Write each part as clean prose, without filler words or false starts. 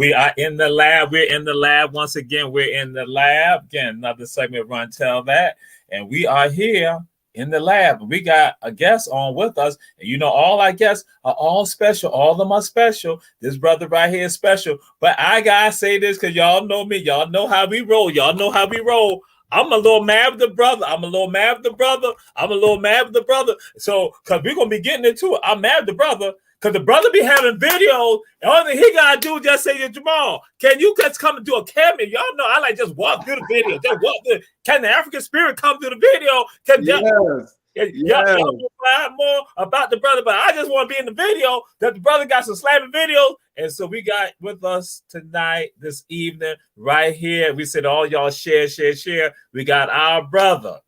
We are in the lab. We're in the lab once again. We're in the lab. Again, another segment, Run Tell That. And we are here in the lab. We got a guest on with us. And you know, all our guests are all special. All of them are special. This brother right here is special. But I got to say this because y'all know me. Y'all know how we roll. Y'all know how we roll. I'm a little mad with the brother. So, because we're going to be getting into it. I'm mad with the brother. Because the brother be having videos, and all thing he got to do is just say to Jamal, can you just come and do a cameo? Y'all know I like just walk through the video. Just walk through. Can the African spirit come through the video? Y'all will find more about the brother, but I just want to be in the video that the brother got some slamming videos. And so we got with us tonight, this evening, right here. We said all y'all share. We got our brother,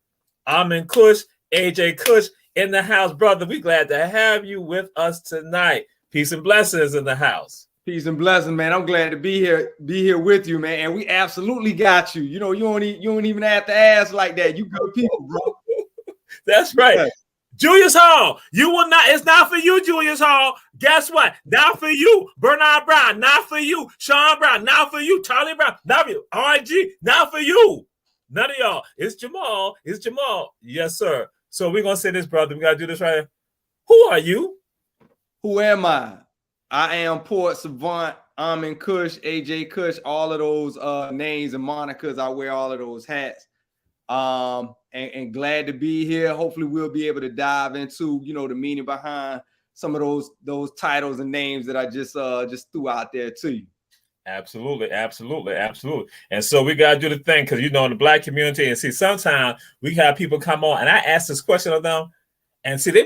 Kush, AJ Kush, in the house. Brother, we glad to have you with us tonight. Peace and blessings in the house. Peace and blessings, man. I'm glad to be here with you, man. And we absolutely got you. You know, you don't even have to ask like that. You good people, bro. That's right. Yeah. Julius Hall, you will not. It's not for you, Julius Hall. Guess what? Not for you. Bernard Brown, not for you. Sean Brown, not for you. Charlie Brown, not for you. RG, not for you. None of y'all. It's Jamal. Yes, sir. So we're going to say this, brother. We got to do this right here. Who are you? Who am I? I am Port Savant. I'm in Kush, AJ Kush, all of those names and monikers. I wear all of those hats. And glad to be here. Hopefully we'll be able to dive into, you know, the meaning behind some of those titles and names that I just threw out there to you. Absolutely. And so we got to do the thing because, you know, in the Black community, and see, sometimes we have people come on and I ask this question of them and see, they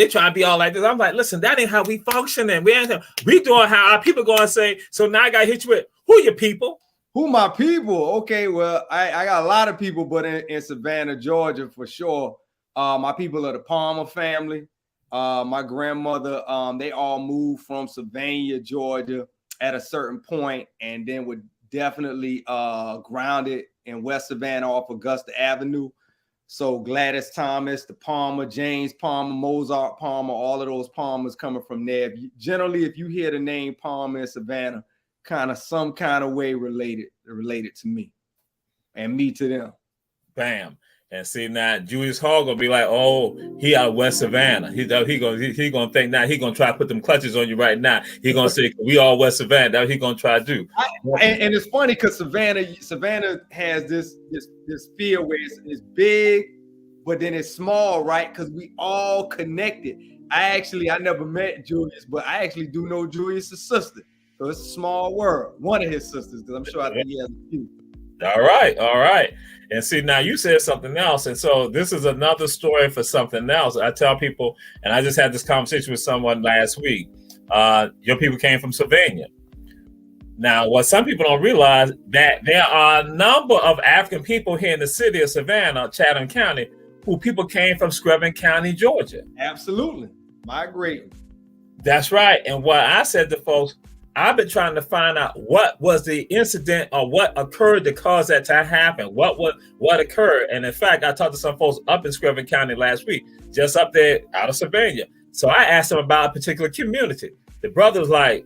try to be all like this. I'm like, listen, that ain't how we functioning. We doing how our people going to say, so now I got to hit you with, who your people? Who my people? Okay, well, I got a lot of people, but in Savannah, Georgia, for sure. My people are the Palmer family. My grandmother, they all moved from Savannah, Georgia at a certain point, and then were definitely grounded in West Savannah off Augusta Avenue. So Gladys Thomas, the Palmer, James Palmer, Mozart Palmer, all of those Palmers coming from there. Generally, if you hear the name Palmer in Savannah, some kind of way related to me and me to them. Bam. And see, now Julius Hall gonna be like, oh, he out West Savannah. He gonna think now he gonna try to put them clutches on you right now. He gonna say we all West Savannah. That's what he gonna try to do. And it's funny because Savannah has this feel where it's big, but then it's small, right? Because we all connected. I never met Julius, but I actually do know Julius's sister. So it's a small world. One of his sisters, because I'm sure I think he has a few. All right. And see, now you said something else. And so this is another story for something else. I tell people, and I just had this conversation with someone last week. Your people came from Savannah. Now, what some people don't realize that there are a number of African people here in the city of Savannah, Chatham County, who people came from Screven County, Georgia. Absolutely. Migrating. That's right. And what I said to folks, I've been trying to find out what was the incident or what occurred to cause that to happen. What occurred? And in fact, I talked to some folks up in Screven County last week, just up there out of Savannah. So I asked them about a particular community. The brother was like,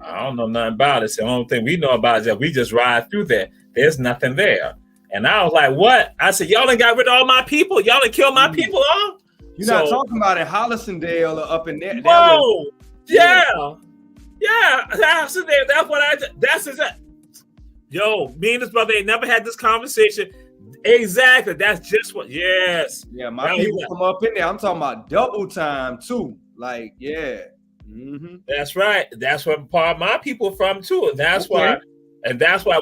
I don't know nothing about it. The only thing we know about is that we just ride through there. There's nothing there. And I was like, what? I said, y'all done got rid of all my people? Y'all done killed my people off? You're not talking about in Hollisondale or up in there. Whoa, yeah, that's it. Yo, me and this brother ain't never had this conversation. Exactly. That's just what. Yes. Yeah, my people come up in there. I'm talking about double time too. Like, yeah. Mm-hmm. That's right. That's where part of my people from too. And that's why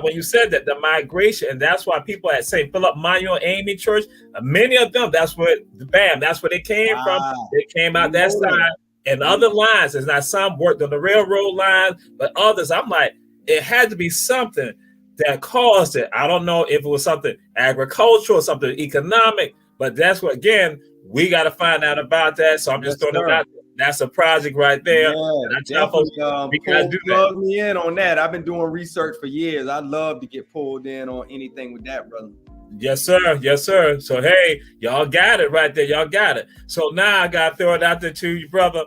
when you said that the migration, and that's why people at St. Philip Mayo Amy Church, many of them, that's where they came from. They came out that side. And other lines, there's not some worked on the railroad line, but others, I'm like, it had to be something that caused it. I don't know if it was something agricultural, something economic, but that's what, again, we got to find out about that. So I'm just throwing it out there. That's a project right there. Yeah, and I tell folks, we got to do that. Plug me in on that. I've been doing research for years. I'd love to get pulled in on anything with that, brother. Yes, sir. So, hey, y'all got it right there. Y'all got it. So now I got to throw it out there to you, brother.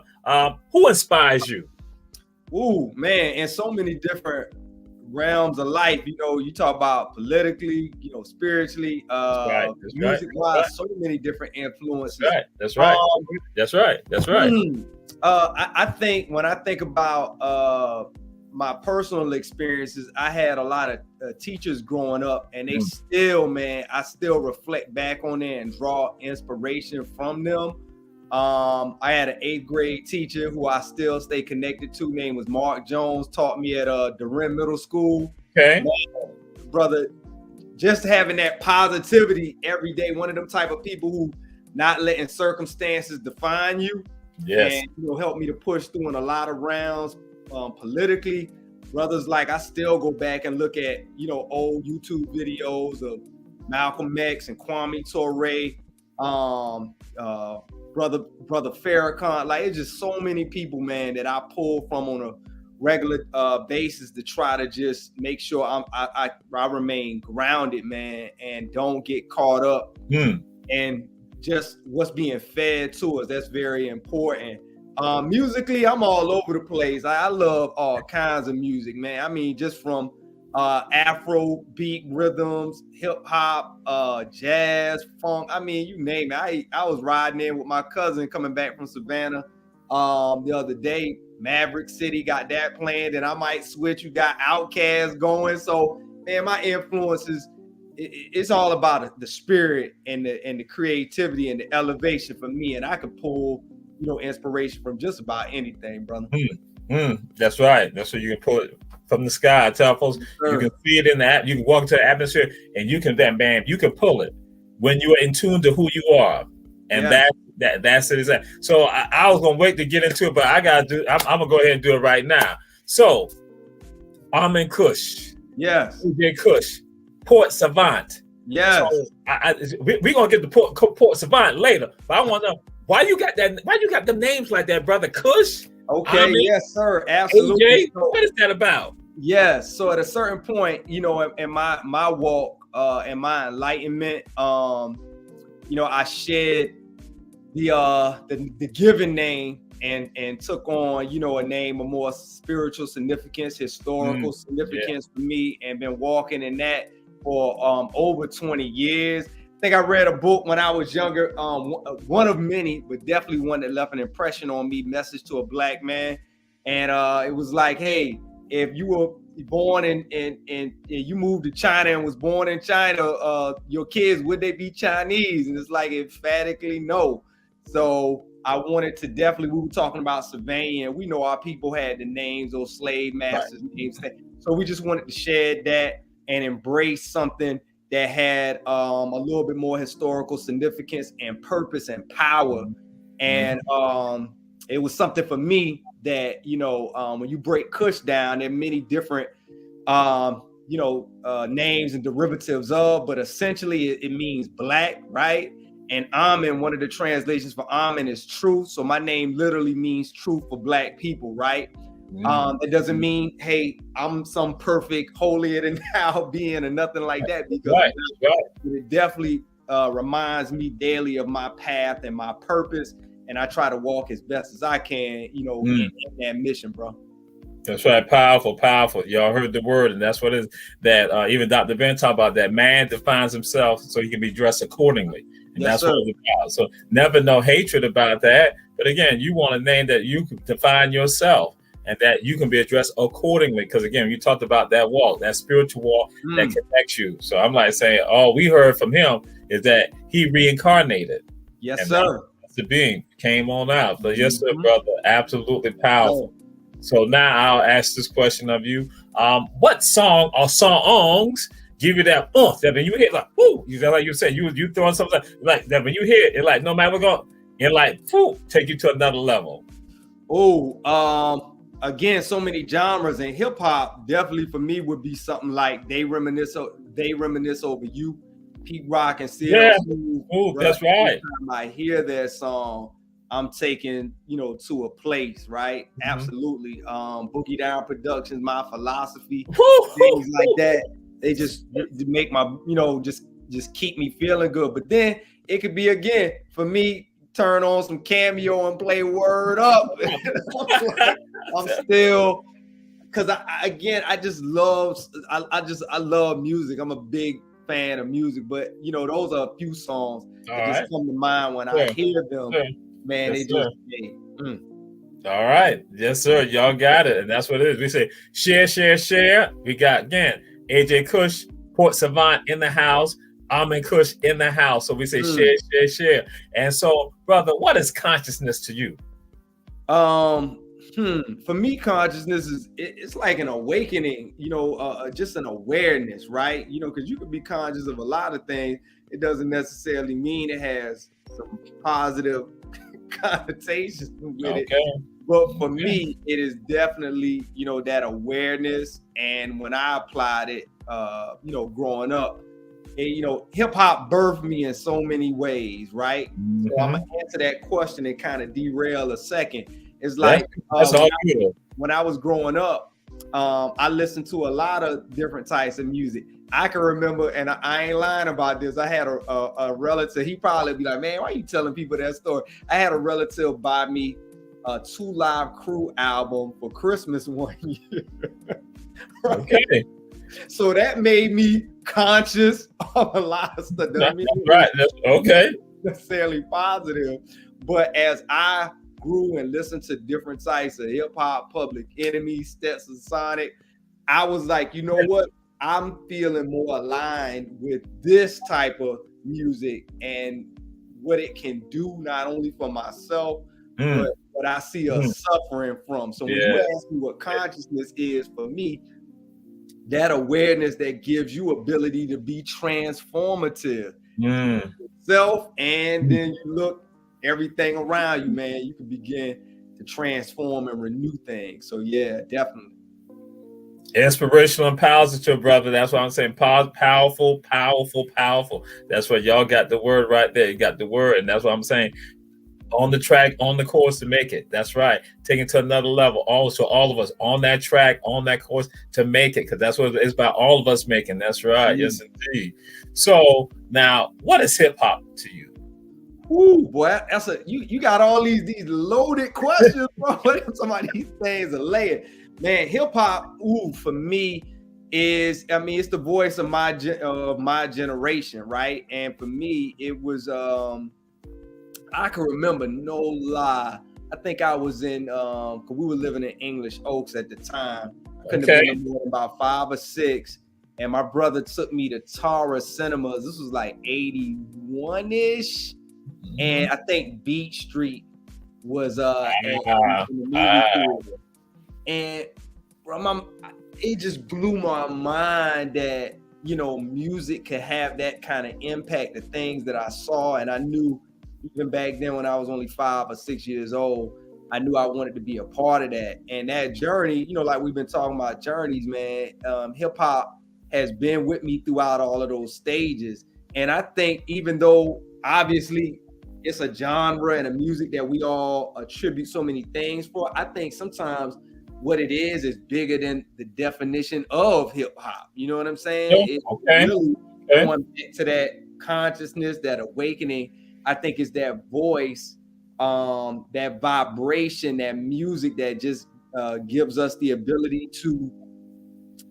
Who inspires you? Ooh, man, in so many different realms of life. You know, you talk about politically, you know, spiritually, That's right. That's right. music-wise, so many different influences. That's right. That's right. Um, That's right. That's right. I think when I think about my personal experiences, I had a lot of teachers growing up, and they still, man, I still reflect back on it and draw inspiration from them. I had an 8th grade teacher who I still stay connected to. Name was Mark Jones. Taught me at Durham Middle School. Okay, man, brother, just having that positivity every day. One of them type of people who not letting circumstances define you. Yes, and you know, helped me to push through in a lot of rounds politically. Brothers, like I still go back and look at, you know, old YouTube videos of Malcolm X and Kwame Ture, brother Farrakhan. Like, it's just so many people, man, that I pull from on a regular basis to try to just make sure I remain grounded, man, and don't get caught up and just what's being fed to us. That's very important. Musically, I'm all over the place. I love all kinds of music, man. I mean, just from Afro beat rhythms, hip hop, jazz, funk. I mean, you name it. I was riding in with my cousin coming back from Savannah the other day. Maverick City got that playing, and I might switch. You got Outkast going. So, man, my influences, it's all about the spirit and the creativity and the elevation for me. And I could pull, you know, inspiration from just about anything, brother. That's right. That's what you can pull it from the sky. I tell folks, you can see it in the app. You can walk into the atmosphere, and you can you can pull it when you are in tune to who you are, and that's it. Exactly. So I was gonna wait to get into it, but I'm gonna go ahead and do it right now. So, Armin Kush, yes, DJ Kush, Port Savant. Yes. So we're gonna get the Port Savant later, but I want to know why you got that. Why you got the names like that, brother? Kush. Okay. Yes, sir. Absolutely. AJ, what is that about? Yes. So at a certain point, you know, in my walk, and my enlightenment, you know, I shed the given name and took on, you know, a name of more spiritual significance, historical significance for me, and been walking in that for over 20 years. I think I read a book when I was younger, one of many, but definitely one that left an impression on me, Message to a Black Man. And it was like, hey, if you were born and you moved to China and was born in China, your kids, would they be Chinese? And it's like, emphatically no. So I wanted to definitely, we were talking about Savannah, and we know our people had the names, those slave masters' names. So we just wanted to shed that and embrace something that had a little bit more historical significance and purpose and power. And it was something for me that, you know, when you break Kush down, there are many different, you know, names and derivatives of, but essentially it means black, right? And Amen, one of the translations for Amen is truth. So my name literally means truth for black people, right? It doesn't mean, hey, I'm some perfect holier than thou being or nothing like that, because it definitely reminds me daily of my path and my purpose, and I try to walk as best as I can, you know, in that mission, bro. That's right. Powerful, powerful. Y'all heard the word, and that's what it is that even Dr. Ben talked about, that man defines himself so he can be dressed accordingly. And that's what it's about. So never no hatred about that. But again, you want a name that you can define yourself and that you can be addressed accordingly. Because again, you talked about that walk, that spiritual walk that connects you. So I'm like saying, all we heard from him is that he reincarnated. Yes, and sir. That's the being came on out. But yes, sir, brother, absolutely powerful. So now I'll ask this question of you. What song or songs give you that that when you hear like, whoo, you know, like you said, you throwing something like that when you hear it, like no matter what going, it like whoo, take you to another level. Again, so many genres, and hip hop definitely for me would be something like They Reminisce Over You, Pete Rock and CL Smooth. Oh, that's right. Every time I hear that song, I'm taken, you know, to a place, right? Absolutely. Boogie Down Productions, My Philosophy, things like that. They just make my, you know, just keep me feeling good. But then it could be, again, for me, turn on some Cameo and play Word Up. I'm still because I just love I love music. I'm a big fan of music, but you know, those are a few songs that just come to mind when I hear them. Man, yes, they just All right, yes, sir. Y'all got it, and that's what it is. We say share, share, share. We got again AJ Kush, Port Savant in the house. Amin Kush in the house. So we say share, share, share. And so, brother, what is consciousness to you? For me, consciousness is it's like an awakening, you know, just an awareness, right? You know, because you can be conscious of a lot of things. It doesn't necessarily mean it has some positive connotations with it. But for me, it is definitely, you know, that awareness. And when I applied it, you know, growing up, and, you know, hip hop birthed me in so many ways, right? So I'm gonna answer that question and kind of derail a second. It's like when I was growing up, I listened to a lot of different types of music. I can remember, and I ain't lying about this. I had a relative. He probably be like, "Man, why are you telling people that story?" I had a relative buy me a 2 Live Crew album for Christmas one year. Right? Okay. So that made me conscious of a lot of stuff. Right. Okay. Necessarily positive, but as I grew and listened to different types of hip hop, Public Enemy, Stetson Sonic, I was like, you know what? I'm feeling more aligned with this type of music and what it can do not only for myself, but what I see us suffering from. So when you ask me what consciousness is for me, that awareness that gives you ability to be transformative yourself, and then you look everything around you, man, you can begin to transform and renew things. So yeah, definitely. Inspirational and positive, brother. That's what I'm saying. Powerful, powerful, powerful. That's what y'all got the word right there. You got the word, and that's what I'm saying. On the track, on the course to make it. That's right. Take it to another level. Also, all of us on that track, on that course to make it, because that's what it's about. All of us making. That's right. Yes, indeed. So now, what is hip hop to you? Ooh, boy, that's you got all these loaded questions, bro. Some of these things are layered. Man, hip hop, for me is, I mean, it's the voice of my generation, right? And for me, it was I can remember, no lie. I think I was in because we were living in English Oaks at the time. I couldn't have been more than about 5 or 6. And my brother took me to Tara Cinemas. This was like 81-ish. And I think Beat Street was in the movie theater. And it just blew my mind that, you know, music could have that kind of impact, the things that I saw. And I knew even back then when I was only 5 or 6 years old, I knew I wanted to be a part of that. And that journey, you know, like we've been talking about journeys, man, hip hop has been with me throughout all of those stages. And I think even though obviously it's a genre and a music that we all attribute so many things for, I think sometimes what it is bigger than the definition of hip hop. You know what I'm saying? It's really going back to that consciousness, that awakening. I think it's that voice, that vibration, that music that just gives us the ability to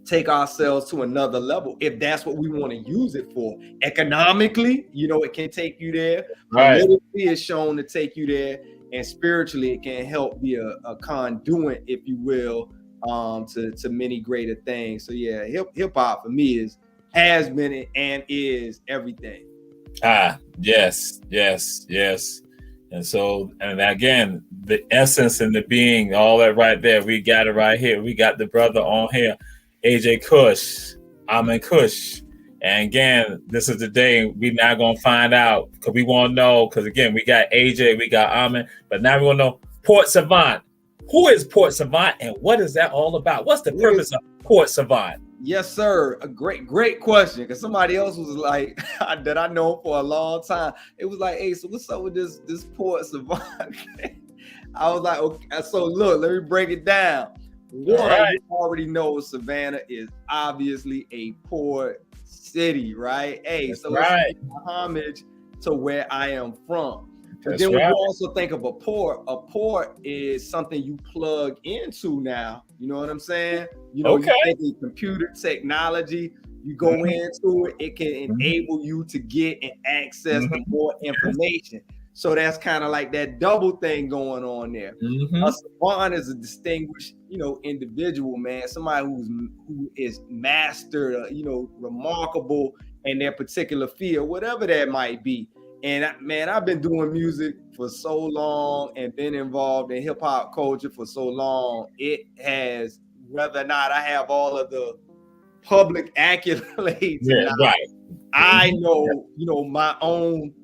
take ourselves to another level, if that's what we want to use it for. Economically, you know, it can take you there. Right. Politically, it's shown to take you there. And spiritually, it can help be a conduit, if you will, to many greater things. So yeah, hip hop for me has been and is everything. Yes. And so, and again, the essence and the being, all that right there, we got it right here. We got the brother on here, AJ Kush, Amin Kush. And again, this is the day we now going to find out, because we want to know, because again, we got AJ, we got Amin, but now we want to know Port Savant. Who is Port Savant and what is that all about? What's the purpose of Port Savant? Yes, sir. A great question. Because somebody else was like, that I know for a long time. It was like, hey, so what's up with this Port Savant? I was like, okay, so look, let me break it down. One, you already know Savannah is obviously a port city, right? Hey, so it's homage to where I am from. But then when you also think of a port is something you plug into now. You know what I'm saying? You know, you think of computer technology, you go into it, it can enable you to get and access to more information. So that's kind of like that double thing going on there. A savant is a distinguished, you know, individual, man. Somebody who is mastered, you know, remarkable in their particular field, whatever that might be. And man, I've been doing music for so long and been involved in hip hop culture for so long. It has, whether or not I have all of the public accolades, I know, you know, my own,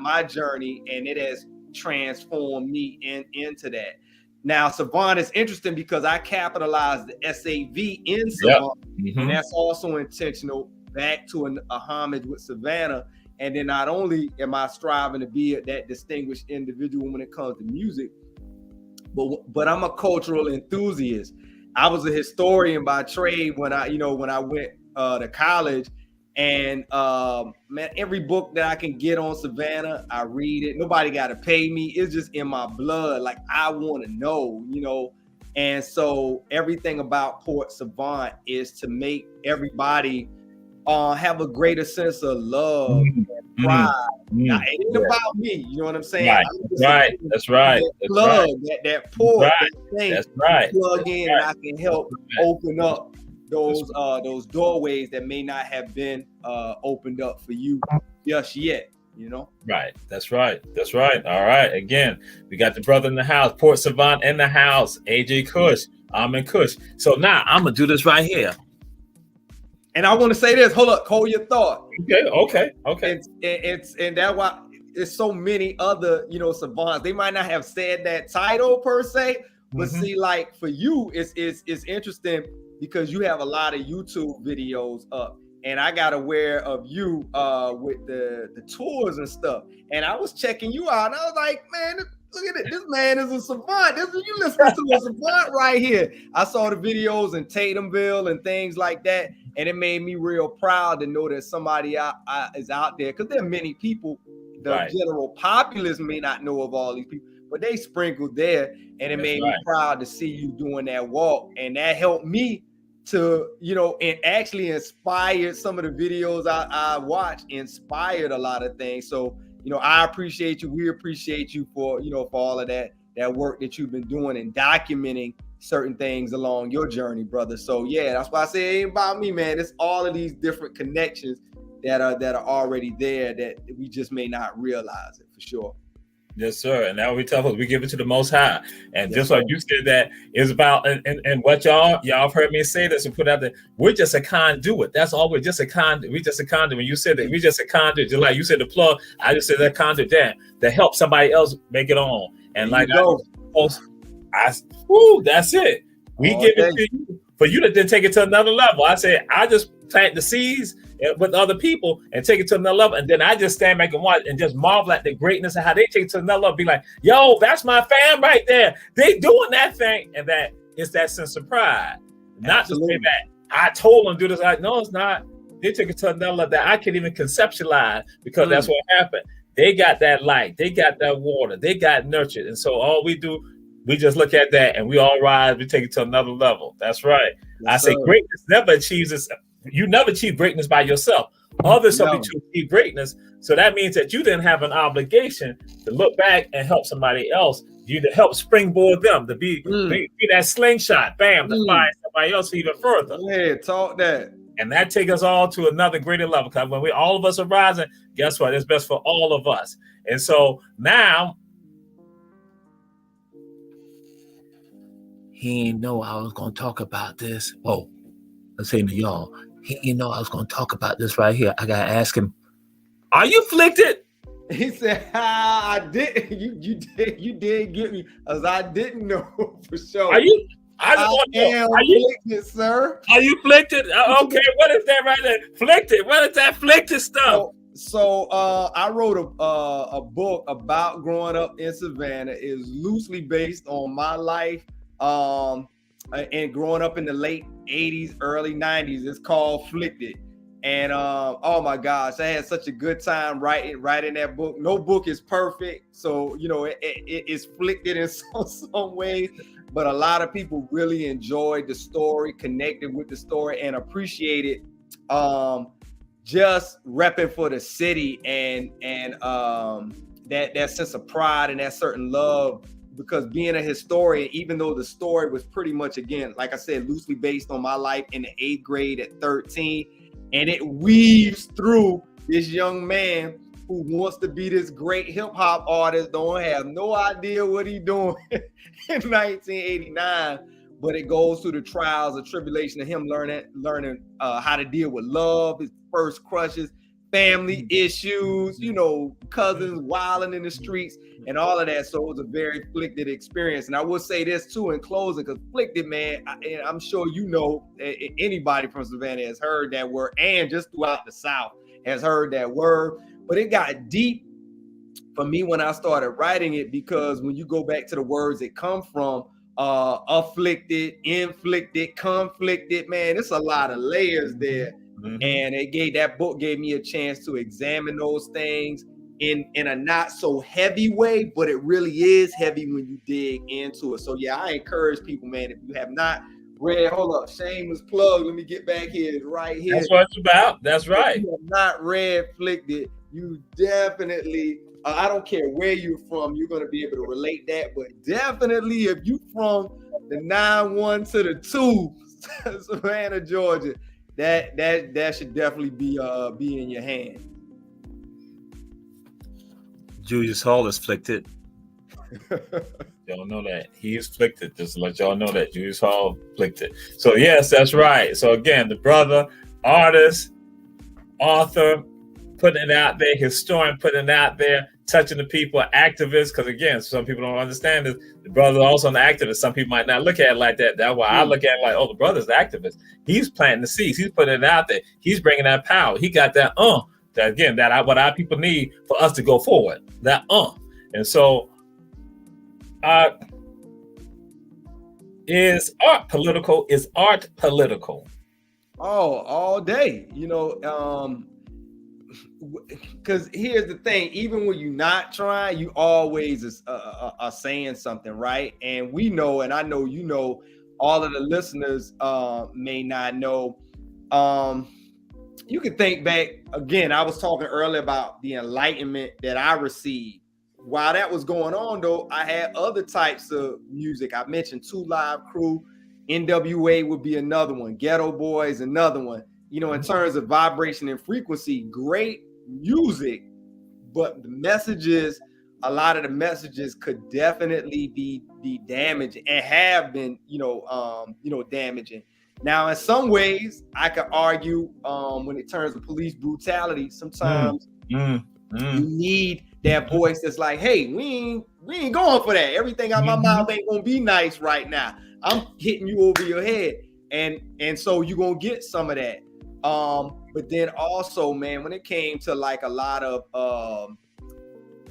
my journey, and it has transformed me into that. Now, Savant is interesting because I capitalized the SAV in Savant, and that's also intentional, back to a homage with Savannah. And then not only am I striving to be that distinguished individual when it comes to music, but I'm a cultural enthusiast. I was a historian by trade when I went to college, and man, every book that I can get on Savannah, I read it. Nobody got to pay me. It's just in my blood. Like, I want to know, you know. And so everything about Port Savant is to make everybody have a greater sense of love and pride. Now, it ain't about me, you know what I'm saying? That's right. Plug that port, that thing. That's right. Plug in, and I can help open up those doorways that may not have been opened up for you just yet. You know? Right. That's right. All right. Again, we got the brother in the house, Port Savant in the house, AJ Kush. I'm in Kush. So now I'm gonna do this right here. And I want to say this. Hold your thought. Okay. And that's why there's so many other, you know, savants. They might not have said that title per se, but see, like for you, it's interesting because you have a lot of YouTube videos up, and I got aware of you with the tours and stuff. And I was checking you out, and I was like, man, look at it. This man is a savant. You listening to a savant right here. I saw the videos in Tatumville and things like that. And it made me real proud to know that somebody is out there, because there are many people, the general populace may not know of all these people, but they sprinkled there, and it made me proud to see you doing that walk. And that helped me to, you know, and actually inspired some of the videos I watched, inspired a lot of things. So, you know, I appreciate you. We appreciate you for, you know, for all of that work that you've been doing and documenting certain things along your journey, brother. So yeah, that's why I say it ain't about me, man. It's all of these different connections that are already there that we just may not realize it, for sure. Yes, sir. And now we tell us we give it to the Most High. And just like you said, that is about and what y'all have heard me say this and put out there. We're just a conduit. That's all. We're just a conduit. We're just a conduit. When you said that, we're just a conduit. Just like you said, the plug. I just said that conduit there to help somebody else make it on. And like that's it. We give it to you for you to then take it to another level. I say I just plant the seeds with other people and take it to another level, and then I just stand back and watch and just marvel at the greatness of how they take it to another level. Be like, yo, that's my fam right there. They doing that thing, and that it's that sense of pride. Not to say that I told them to do this. Like, no, it's not. They took it to another level that I can't even conceptualize, because that's what happened. They got that light, they got that water, they got nurtured, and so all we do. We just look at that and we all rise. We take it to another level. That's right. Yes, I say greatness never achieves this. You never achieve greatness by yourself. Others help you to achieve greatness. So that means that you then have an obligation to look back and help somebody else. You to help springboard them to be that slingshot, bam, to find somebody else even further. Yeah, talk that. And that takes us all to another greater level. Because when all of us are rising, guess what? It's best for all of us. And so now. He didn't know I was going to talk about this. Oh, let's say to y'all, he didn't know I was going to talk about this right here. I got to ask him, are you afflicted? He said, I did. You did get me, as I didn't know for sure. Are you? I am afflicted, sir. Are you afflicted? Okay, what is that right there? Afflicted. What is that afflicted stuff? So I wrote a book about growing up in Savannah. It's loosely based on my life. And growing up in the late 80s, early 90s, it's called Afflicted. And oh my gosh, I had such a good time writing that book. No book is perfect, so you know it's flicked in some ways, but a lot of people really enjoyed the story, connected with the story, and appreciated just repping for the city and that sense of pride and that certain love. Because being a historian, even though the story was pretty much, again, like I said, loosely based on my life in the 8th grade at 13, and it weaves through this young man who wants to be this great hip hop artist, don't have no idea what he's doing in 1989, but it goes through the trials and tribulation of him learning how to deal with love, his first crushes, family issues, you know, cousins wilding in the streets and all of that. So it was a very Flicked experience. And I will say this too in closing, because Flicked, man, and I'm sure you know, anybody from Savannah has heard that word, and just throughout the South has heard that word. But it got deep for me when I started writing it, because when you go back to the words it come from, afflicted, inflicted, conflicted, man, it's a lot of layers there. And that book gave me a chance to examine those things in a not so heavy way, but it really is heavy when you dig into it. So yeah, I encourage people, man, if you have not read, hold up, shameless plug, let me get back here, it's right here. That's what it's about. That's right. If you have not read Flicked, you definitely, I don't care where you're from, you're going to be able to relate that. But definitely if you from the 9-1 to the 2, Savannah, Georgia, that should definitely be in your hand. Julius Hall is Flicked. Y'all know that. He is Flicked. Just to let y'all know that. Julius Hall Flicked. So yes, that's right. So again, the brother, artist, author, putting it out there, historian putting it out there, touching the people, activist, because again, some people don't understand this. The brother also an activist. Some people might not look at it like that. That's why I look at it like, oh, the brother's an activist. He's planting the seeds. He's putting it out there. He's bringing that power. He got that what our people need for us to go forward. And so is art political? Is art political? Oh, all day. You know, because here's the thing, even when you're not trying, you always are saying something, right? And we know, and I know you know, all of the listeners may not know. You can think back, again, I was talking earlier about the enlightenment that I received. While that was going on, though, I had other types of music. I mentioned 2 Live Crew, NWA would be another one, Ghetto Boys, another one. You know, in terms of vibration and frequency, great music, but the messages, a lot of the messages could definitely be damaging and have been, damaging. Now, in some ways, I could argue when it turns to police brutality, sometimes you need that voice that's like, hey, we ain't going for that. Everything out my mouth ain't gonna be nice right now. I'm hitting you over your head. And so you're gonna get some of that. But then also, man, when it came to like a lot of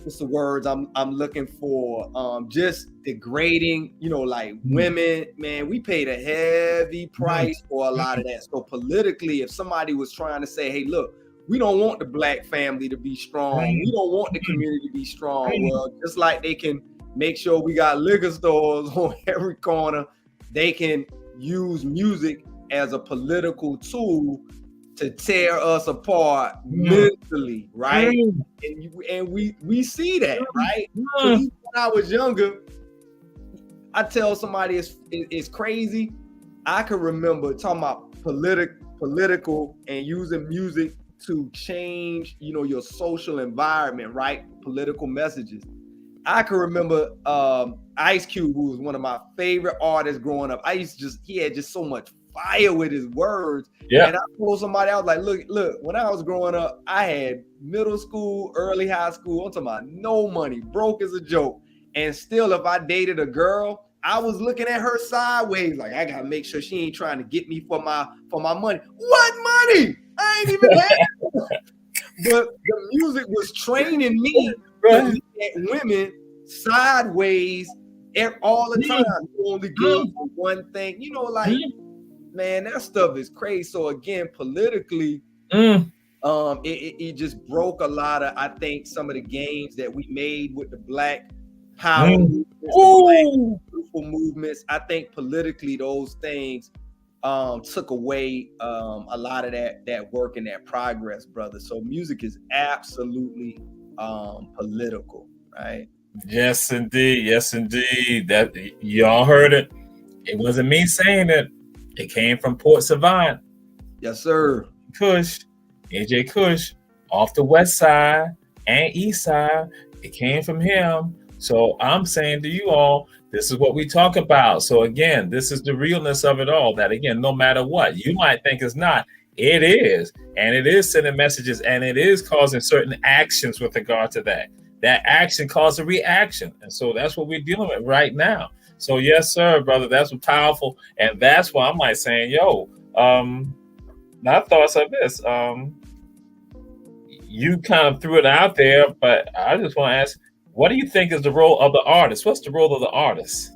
what's the words I'm looking for, just degrading, like women, man, we paid a heavy price for a lot of that. So politically, if somebody was trying to say, hey, look, we don't want the Black family to be strong, we don't want the community to be strong, well, just like they can make sure we got liquor stores on every corner, they can use music as a political tool to tear us apart mentally, right? And we see that, right? So when I was younger, I tell somebody it's crazy. I can remember talking about political and using music to change, your social environment, right? Political messages. I can remember Ice Cube, who was one of my favorite artists growing up. He had just so much fire with his words. Yeah. And I told somebody, I was like, look, when I was growing up, I had middle school, early high school, I'm talking about no money, broke as a joke. And still, if I dated a girl, I was looking at her sideways, like I gotta make sure she ain't trying to get me for my money. What money? I ain't even had it. But the music was training me to look at women sideways all the time. You only good for one thing, man, that stuff is crazy. So again, politically, It just broke a lot of, I think, some of the gains that we made with the Black Power movements, the Black beautiful movements. I think politically those things took away a lot of that work and that progress, brother. So music is absolutely political, right? Yes, indeed. Yes, indeed. That y'all heard it. It wasn't me saying it. It came from Port Savant. Yes, sir. Kush, AJ Kush, off the west side and east side. It came from him. So I'm saying to you all, this is what we talk about. So again, this is the realness of it all. That again, no matter what, you might think it's not. It is. And it is sending messages and it is causing certain actions with regard to that. That action caused a reaction. And so that's what we're dealing with right now. So yes, sir, brother, that's powerful. And that's why I'm like saying, yo, my thoughts of this. You kind of threw it out there, but I just want to ask, what do you think is the role of the artist? What's the role of the artist?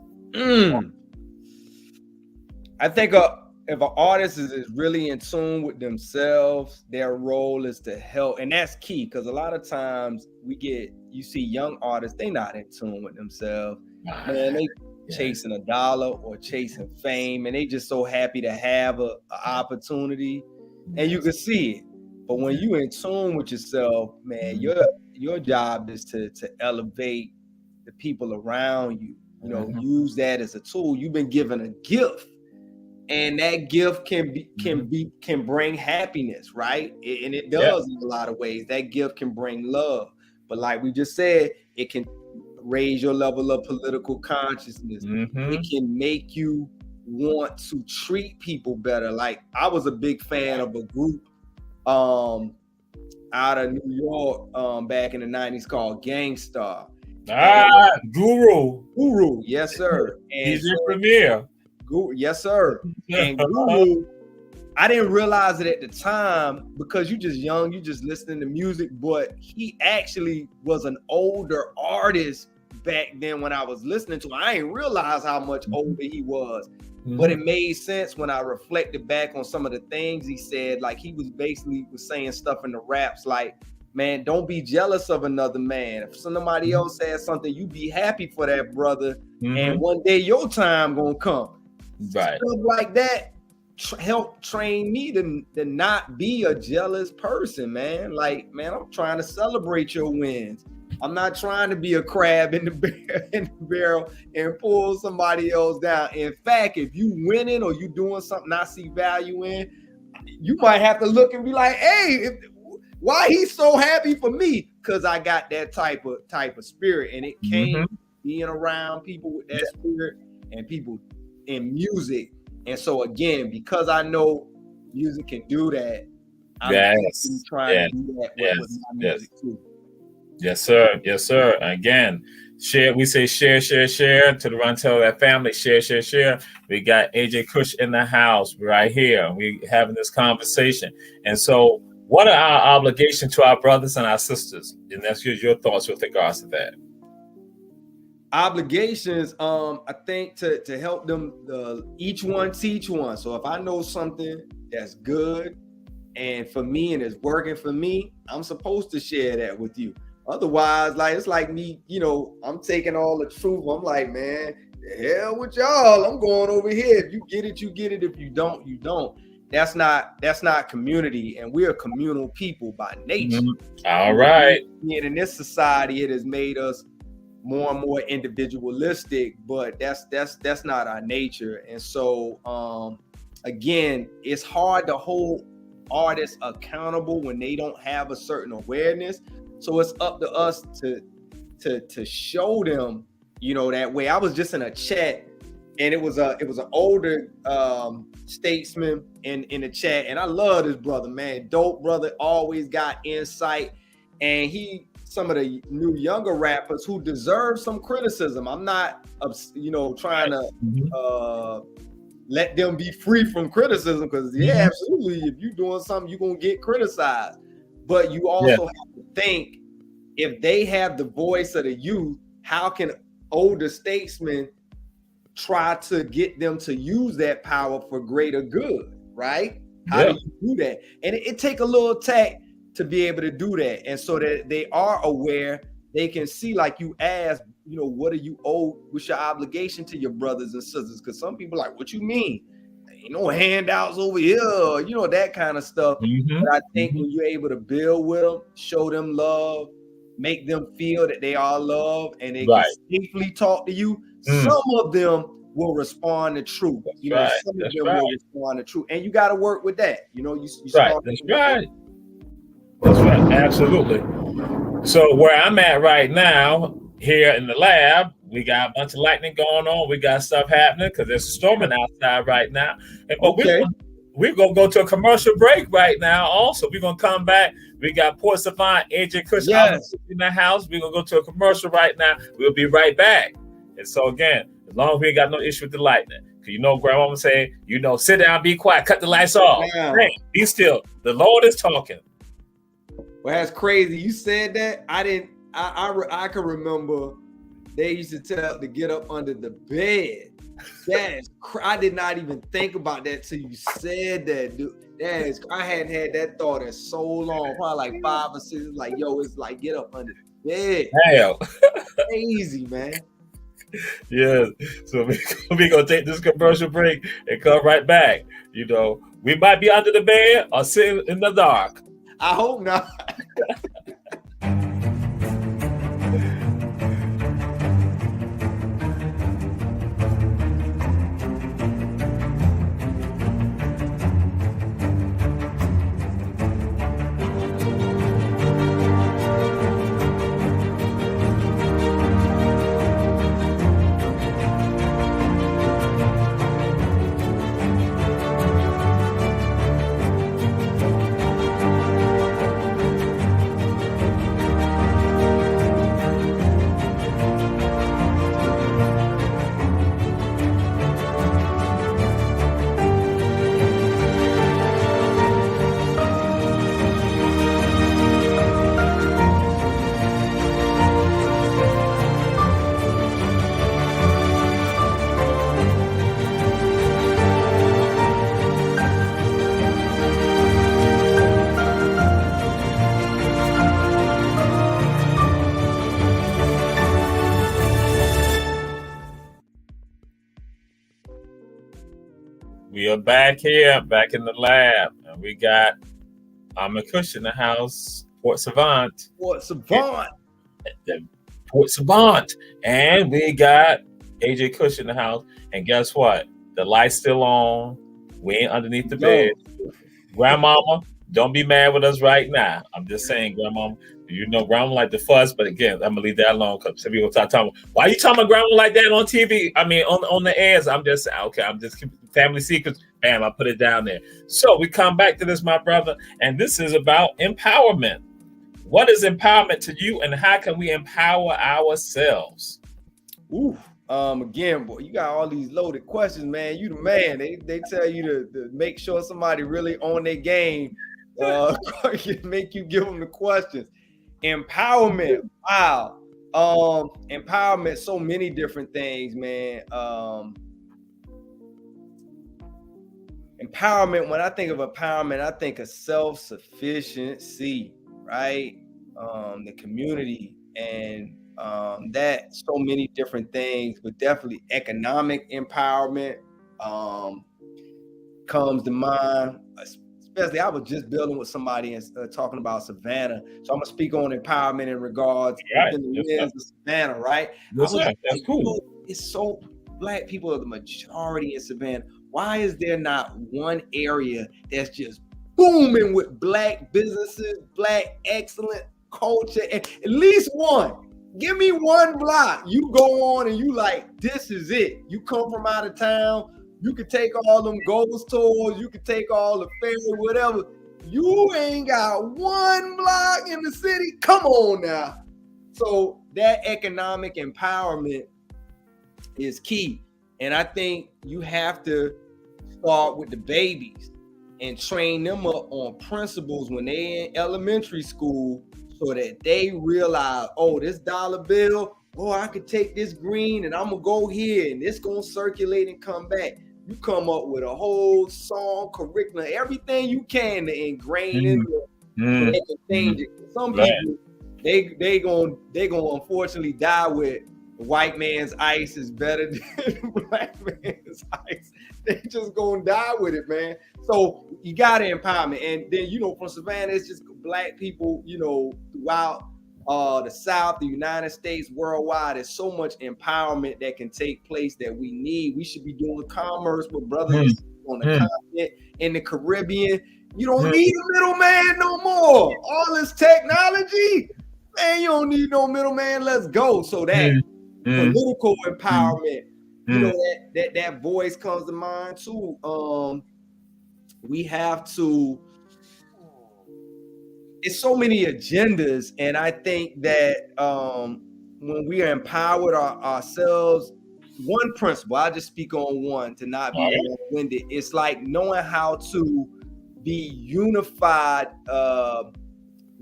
I think if an artist is really in tune with themselves, their role is to help. And that's key, because a lot of times you see young artists, they not in tune with themselves. Man, they chasing a dollar or chasing fame, and they just so happy to have an opportunity, and you can see it. But when you in tune with yourself, man, your job is to elevate the people around you. You know, use that as a tool. You've been given a gift, and that gift can bring happiness, right? And it does in a lot of ways. That gift can bring love, but like we just said, it can raise your level of political consciousness. It can make you want to treat people better. Like, I was a big fan of a group out of New York back in the 90s called Gangstar. Guru, yes sir. And DJ Premier. Guru, yes sir. And Guru, I didn't realize it at the time because you're just young, you just listening to music, but he actually was an older artist back then when I was listening to him. I didn't realize how much older he was. But it made sense when I reflected back on some of the things he said. Like, he was basically saying stuff in the raps like, man, don't be jealous of another man. If somebody else says something, you be happy for that brother. And one day your time gonna come. Right. Stuff like that help train me to not be a jealous person, man. Like, man, I'm trying to celebrate your wins. I'm not trying to be a crab in the barrel and pull somebody else down. In fact, if you winning or you doing something I see value in, you might have to look and be like, hey, why he's so happy for me? Because I got that type of spirit, and it came being around people with that spirit and people in music. And so again, because I know music can do that, I'm trying to do that with my music too. Yes, sir. Yes, sir. Again, share. We say share to the Run Tell That family. Share. We got AJ Kush in the house right here. We having this conversation. And so, what are our obligations to our brothers and our sisters? And that's your thoughts with regards to that. Obligations, I think to help them, each one teach one. So if I know something that's good and for me and it's working for me, I'm supposed to share that with you. Otherwise, like, it's like me, I'm taking all the truth. I'm like, man, the hell with y'all. I'm going over here. If you get it, you get it. If you don't, you don't. That's not community, and we're communal people by nature. All right. And in this society, it has made us more and more individualistic, but that's not our nature. And so again, it's hard to hold artists accountable when they don't have a certain awareness. So it's up to us to show them, that way. I was just in a chat, and it was an older statesman in the chat, and I love this brother, man. Dope brother, always got insight, and some of the new younger rappers who deserve some criticism. I'm not, trying to let them be free from criticism, because absolutely, if you're doing something, you're gonna get criticized. But you also have to think, if they have the voice of the youth, how can older statesmen try to get them to use that power for greater good, right? How do you do that? And it take a little tact to be able to do that. And so that they are aware, they can see, like you asked, you know, what do you owe? What's your obligation to your brothers and sisters? Because some people are like, what you mean? Ain't no handouts over here, you know, that kind of stuff. But I think when you're able to build with them, show them love, make them feel that they are loved and they can safely talk to you, some of them will respond to truth. Some of them will respond to truth. And you got to work with that. You know, you start. That's right. That's right. Absolutely. So where I'm at right now, here in the lab, we got a bunch of lightning going on. We got stuff happening because there's storming outside right now. But we're going to go to a commercial break right now. Also, we're going to come back. We got Port Savant, AJ Kush in the house. We're going to go to a commercial right now. We'll be right back. And so again, as long as we ain't got no issue with the lightning, because you know, Grandma would say, you know, sit down, be quiet, cut the lights off. Hey, be still. The Lord is talking. Well, that's crazy. You said that. I can remember they used to tell to get up under the bed. I did not even think about that till you said that, dude. I hadn't had that thought in so long, probably like 5 or 6. Like, yo, it's like get up under the bed. Hell. Crazy, man. Yeah. So we're gonna take this commercial break and come right back. You know, we might be under the bed or sitting in the dark. I hope not. We are back here, back in the lab, and we got Kush in the house, Port Savant, and we got AJ Kush in the house. And guess what? The light's still on. We ain't underneath the bed. Grandmama, don't be mad with us right now. I'm just saying, Grandmama. You know, Grandma like the fuss, but again, I'm gonna leave that alone because some people start talking. Why you talking about Grandma like that on TV? I mean, on the airs. I'm just okay. I'm just keeping family secrets. Bam, I put it down there. So we come back to this, my brother, and this is about empowerment. What is empowerment to you, and how can we empower ourselves? Again, boy, you got all these loaded questions, man. You the man. They tell you to make sure somebody really on their game. Make you give them the questions. Empowerment. Wow. Empowerment, so many different things, man. Empowerment, when I think of empowerment, I think of self-sufficiency, right? The community and that so many different things, but definitely economic empowerment comes to mind. Especially, I was just building with somebody and talking about Savannah. So I'm gonna speak on empowerment in regards to the lens of Savannah, right? That's cool. It's so Black people are the majority in Savannah. Why is there not one area that's just booming with Black businesses, Black excellent culture? At least one. Give me one block. You go on and you like, this is it. You come from out of town. You could take all them ghost tours. You could take all the ferry, whatever. You ain't got one block in the city. Come on now. So that economic empowerment is key. And I think you have to start with the babies and train them up on principles when they're in elementary school so that they realize, oh, this dollar bill, oh, I could take this green and I'm going to go here and it's going to circulate and come back. You come up with a whole song, curriculum, everything you can to ingrain in so they can change it. Some people, they gonna unfortunately die with white man's ice is better than black man's ice. They just gonna die with it, man. So you got to empowerment, and then from Savannah, it's just black people, throughout the South, the United States, worldwide. There's so much empowerment that can take place that we need. We should be doing commerce with brothers on the continent, in the Caribbean. You don't need a middleman no more. All this technology, man, you don't need no middleman. Let's go. So that political empowerment, that voice comes to mind too. We have to. It's so many agendas, and I think that when we are empowered ourselves, one principle, I'll just speak on one to not be long-winded. It's like knowing how to be unified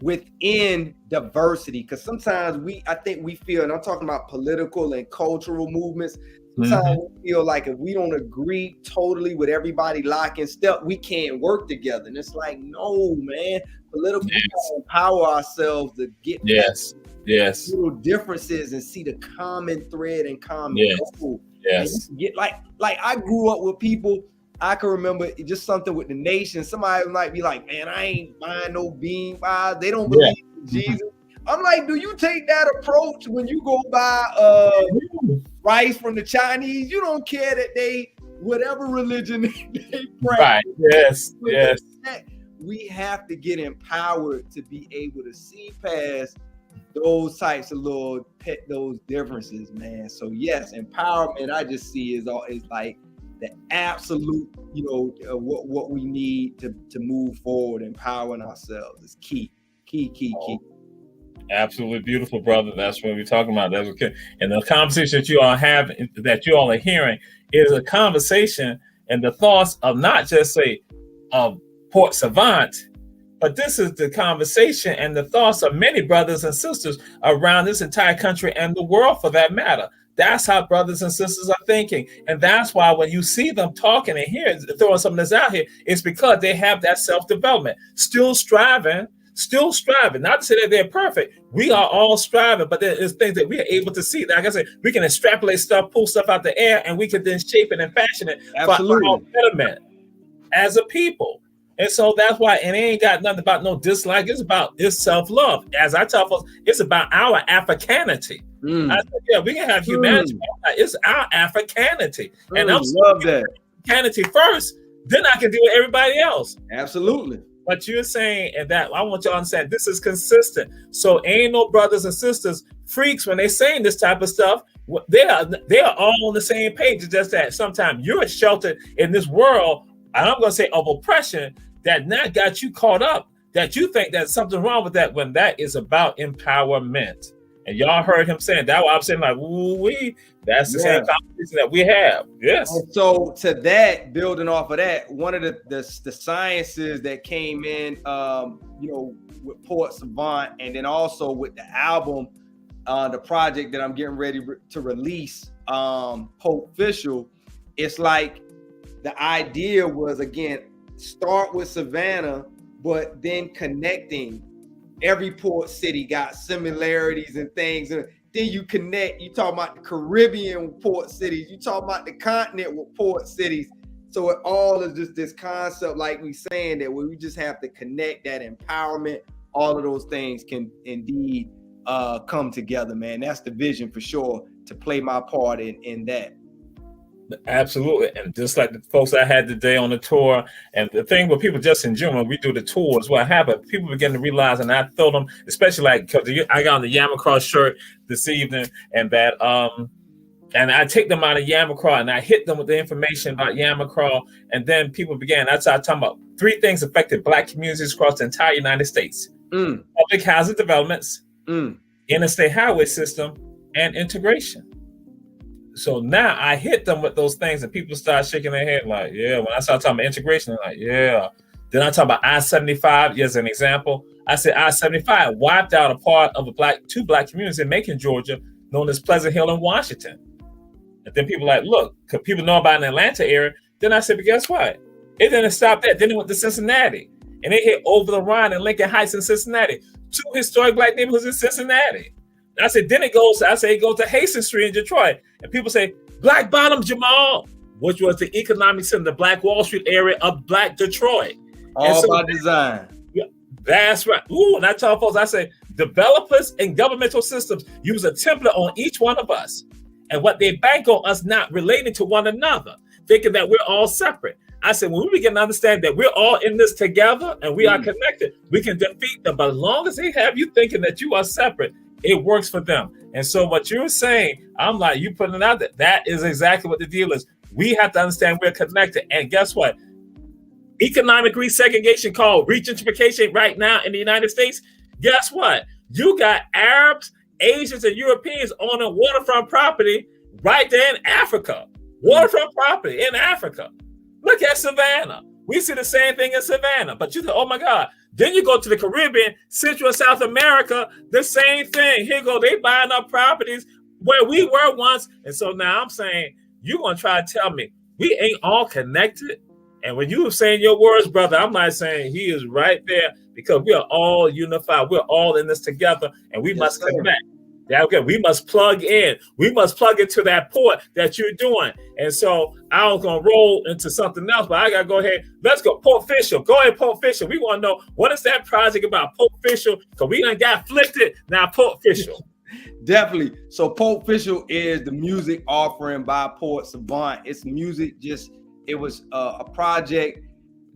within diversity, because sometimes I think we feel, and I'm talking about political and cultural movements, sometimes we feel like if we don't agree totally with everybody lock in step, we can't work together. And it's like, no, man, political empower ourselves to get little differences and see the common thread and common goal. Get like I grew up with people. I can remember just something with the nation. Somebody might be like, man, I ain't buying no bean pies. They don't believe in Jesus. I'm like, do you take that approach when you go buy rice from the Chinese? You don't care that they, whatever religion they practice. Right. Yes. We have to get empowered to be able to see past those types of those differences, man. So yes, empowerment I just see is like the absolute, what we need to move forward. Empowering ourselves is key. Absolutely beautiful, brother. That's what we're talking about. That's okay. And the conversation that you all have, that you all are hearing, is a conversation and the thoughts of not just Port Savant, but this is the conversation and the thoughts of many brothers and sisters around this entire country and the world, for that matter. That's how brothers and sisters are thinking. And that's why when you see them talking and throwing some of this out here, it's because they have that self-development, still striving, not to say that they're perfect. We are all striving, but there is things that we are able to see. Like I said, we can extrapolate stuff, pull stuff out the air, and we can then shape it and fashion it for our betterment as a people. And so that's why, and it ain't got nothing about no dislike. It's self-love. As I tell folks, it's about our Africanity. I said, we can have humanity. It's our Africanity. And I'm love that. Africanity first, then I can deal with everybody else. Absolutely. But you're saying, and that I want you to understand, this is consistent. So ain't no brothers and sisters freaks when they saying this type of stuff. They are all on the same page. It's just that sometimes you're sheltered in this world, and I'm going to say of oppression, that now got you caught up, that you think that something wrong with that, when that is about empowerment. And y'all heard him saying that. I'm saying like, ooh-wee, that's the same conversation that we have. Yes. And so to that, building off of that, one of the sciences that came in, with Port Savant, and then also with the album, the project that I'm getting ready to release, Pope Official, it's like the idea was, again, start with Savannah, but then connecting. Every port city got similarities and things, and then you connect. You talk about the Caribbean with port cities, you talk about the continent with port cities. So it all is just this concept, like we saying, that we just have to connect that empowerment. All of those things can indeed come together, man. That's the vision for sure, to play my part in that. Absolutely. And just like the folks I had today on the tour, and the thing with people just in general, we do the tours, what happened, people begin to realize, and I told them, especially like, because I got on the Yamacraw shirt this evening, and that and I take them out of Yamacraw and I hit them with the information about Yamacraw, and then people began, I started talking about 3 things affected Black communities across the entire United States: public housing developments, interstate highway system, and integration. So now I hit them with those things, and people start shaking their head like, yeah. When I started talking about integration, they're like, yeah. Then I talk about I-75 as an example. I said I-75 wiped out a part of 2 Black communities in Macon, Georgia, known as Pleasant Hill and Washington. And then people like, look, because people know about in the Atlanta area, Then I said, but guess what? It didn't stop that. Then it went to Cincinnati. And they hit Over the Rhine and Lincoln Heights in Cincinnati. 2 historic black neighborhoods in Cincinnati. And I said, then it goes to Hastings Street in Detroit. And people say, Black Bottom, Jamal, which was the economic center, the Black Wall Street area of Black Detroit. All by design. Yeah, that's right. Ooh, and I tell folks, I say, developers and governmental systems use a template on each one of us. And what they bank on us not relating to one another, thinking that we're all separate. I said, when we begin to understand that we're all in this together and we are connected, we can defeat them. But as long as they have you thinking that you are separate, it works for them. And so what you're saying, I'm like, you putting it out there. That is exactly what the deal is. We have to understand we're connected. And guess what? Economic resegregation called regentrification right now in the United States. Guess what? You got Arabs, Asians, and Europeans owning waterfront property right there in Africa. Waterfront property in Africa. Look at Savannah. We see the same thing in Savannah. But you think, oh my God. Then you go to the Caribbean, Central and South America, the same thing. Here go, they buying up properties where we were once. And so now I'm saying, you're going to try to tell me we ain't all connected. And when you were saying your words, brother, I'm not saying he is right there because we are all unified. We're all in this together and we must connect. Yeah, okay. We must plug in. We must plug into that port that you're doing. And so I was going to roll into something else, but I got to go ahead. Let's go. Port Official. Go ahead, Port Official. We want to know, what is that project about, Port Official? Because we done got flipped it. Now, Port Official. Definitely. So Port Official is the music offering by Port Savant. It's music it was a project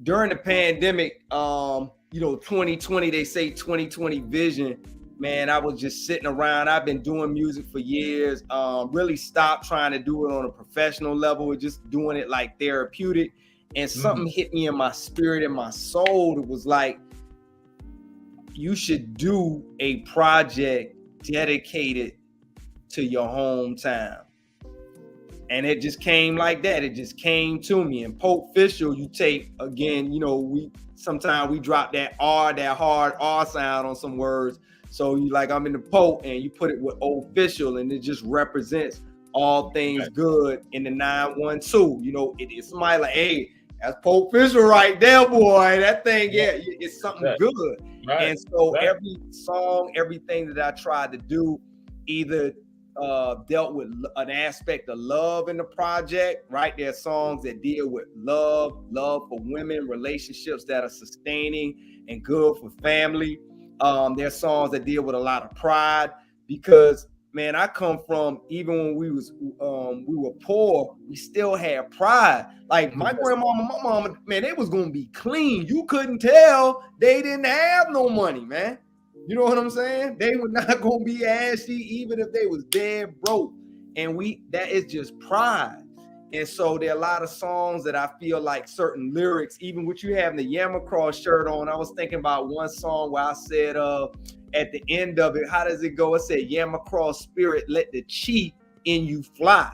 during the pandemic. 2020, they say 2020 vision. Man, I was just sitting around. I've been doing music for years. Really stopped trying to do it on a professional level, just doing it like therapeutic. And something hit me in my spirit and my soul. It was like, you should do a project dedicated to your hometown. And it just came like that. It just came to me. And Port Official, you take, again, sometimes we drop that R, that hard R sound on some words. So you like, I'm in the Pope, and you put it with official, and it just represents all things good in the 912. It's somebody like, hey, that's Pope Official right there, boy. That thing, it's something good. Right. And so every song, everything that I tried to do, either dealt with an aspect of love in the project, right? There are songs that deal with love for women, relationships that are sustaining and good for family. There are songs that deal with a lot of pride, because man, I come from, even when we were poor, we still had pride. Like my grandmama, my mama, man, they was gonna be clean. You couldn't tell they didn't have no money, man. You know what I'm saying? They were not gonna be ashy, even if they was dead broke. And that is just pride. And so there are a lot of songs that I feel like certain lyrics, even with you having the Yamacross shirt on, I was thinking about one song where I said, at the end of it, how does it go? It said, Yamacross spirit, let the chi in you fly.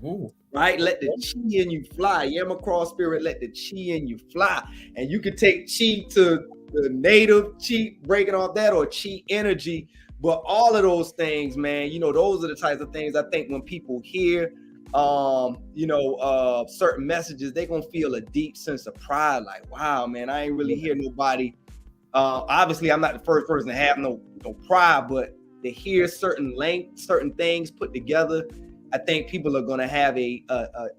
Ooh. Right? Let the chi in you fly. Yamacross spirit, let the chi in you fly. And you can take chi to the native chi, breaking off that, or chi energy. But all of those things, man, those are the types of things I think when people hear certain messages, they're gonna feel a deep sense of pride, like, wow, man, I ain't really hear nobody. Obviously, I'm not the first person to have no pride, but to hear certain things put together, I think people are gonna have a